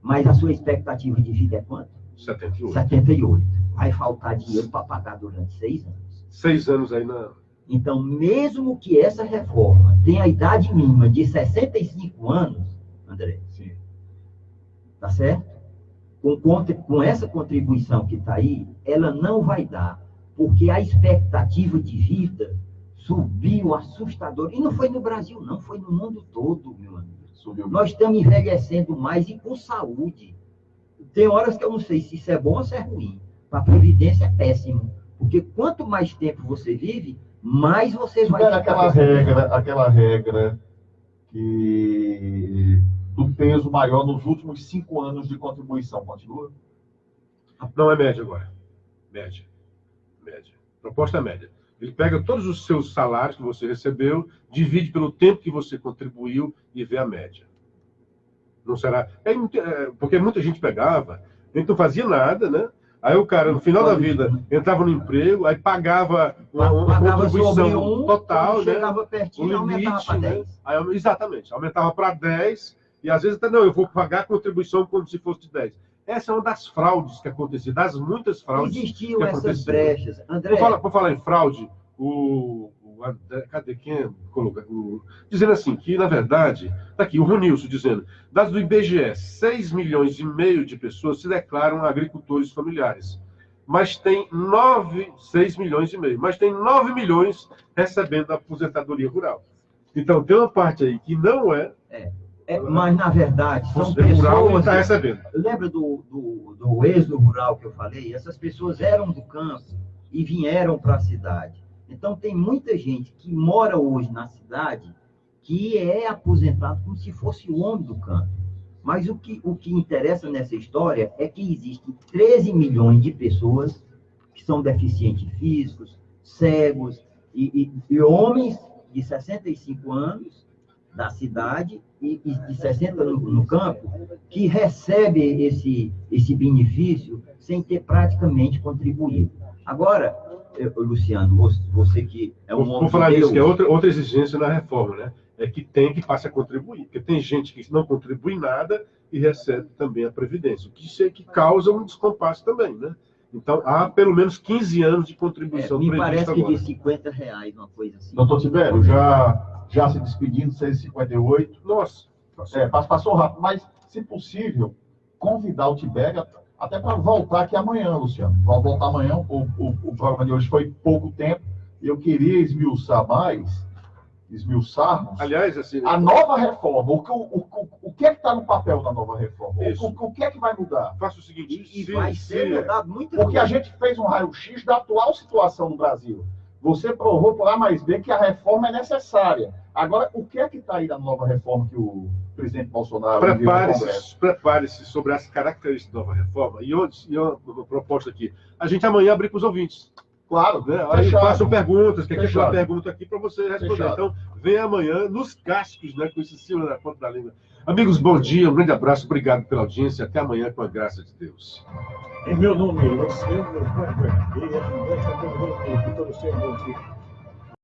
Mas a sua expectativa de vida é quanto? 78. 78. Vai faltar dinheiro para pagar durante 6 anos. 6 anos aí na... Então, mesmo que essa reforma tenha a idade mínima de 65 anos, André, Sim. tá certo? com essa contribuição que está aí, ela não vai dar, porque a expectativa de vida subiu assustador. E não foi no Brasil, não, foi no mundo todo, meu amigo. Subiu. Nós estamos envelhecendo mais e com saúde. Tem horas que eu não sei se isso é bom ou se é ruim. Para a Previdência é péssimo. Porque quanto mais tempo você vive, mais vocês vão... Aquela regra que do peso maior nos últimos 5 anos de contribuição, continua? Não é média agora. Média. Proposta é média. Ele pega todos os seus salários que você recebeu, divide pelo tempo que você contribuiu e vê a média. Não será... porque muita gente pegava, ele não fazia nada, né? Aí o cara, no final da vida, entrava no emprego, aí pagava uma contribuição total, né? Chegava pertinho, um limite, aumentava para 10. Né? Aí, exatamente, aumentava para 10, e às vezes até, não, eu vou pagar a contribuição como se fosse de 10. Essa é uma das fraudes que aconteciam, das muitas fraudes. Existiam essas brechas. André... Por falar em fraude, cadê quem colocou? Dizendo assim, que na verdade, está aqui o Ronilson dizendo, dados do IBGE, 6,5 milhões de pessoas se declaram agricultores familiares, mas tem 6,5 milhões, mas tem 9 milhões recebendo a aposentadoria rural. Então tem uma parte aí que não é... mas, na verdade, são rural pessoas... está recebendo. Lembra do êxodo rural que eu falei? Essas pessoas eram do campo e vieram para a cidade. Então, tem muita gente que mora hoje na cidade que é aposentado como se fosse o homem do campo. Mas o que interessa nessa história é que existem 13 milhões de pessoas que são deficientes físicos, cegos, e homens de 65 anos da cidade e de 60 no campo, que recebe esse benefício sem ter praticamente contribuído. Agora, Luciano, você que é um homem... Vou falar disso, que é outra exigência na reforma, né? É que tem que passar a contribuir. Porque tem gente que não contribui nada e recebe também a Previdência. O que causa um descompasso também, né? Então, há pelo menos 15 anos de contribuição me parece que agora. de R$50, uma coisa assim. Doutor Tibério, já se despedindo, 6h58. Nossa. Passou rápido, mas, se possível, convidar o Tibério até para voltar aqui amanhã, Luciano. Vamos voltar amanhã. O programa de hoje foi pouco tempo e eu queria esmiuçarmos, aliás, assim, a nova reforma. O que é que está no papel da nova reforma? O que é que vai mudar? Faça o seguinte... E vai ser mudado muita coisa. Porque a gente fez um raio-x da atual situação no Brasil. Você provou por A mais B que a reforma é necessária. Agora, o que é que está aí na nova reforma que o presidente Bolsonaro... Prepare-se sobre as características da nova reforma. E uma proposta aqui. A gente amanhã abrir para os ouvintes. Claro, né? Aí façam perguntas, que aqui uma pergunta aqui para você responder. Fechado. Então, venha amanhã nos cascos, né? Com esse cima na ponta da língua. Amigos, bom dia, um grande abraço, obrigado pela audiência. Até amanhã, com a graça de Deus. Em meu nome, Luciano Kleber, e André Cabernet, que todos tenham bom dia.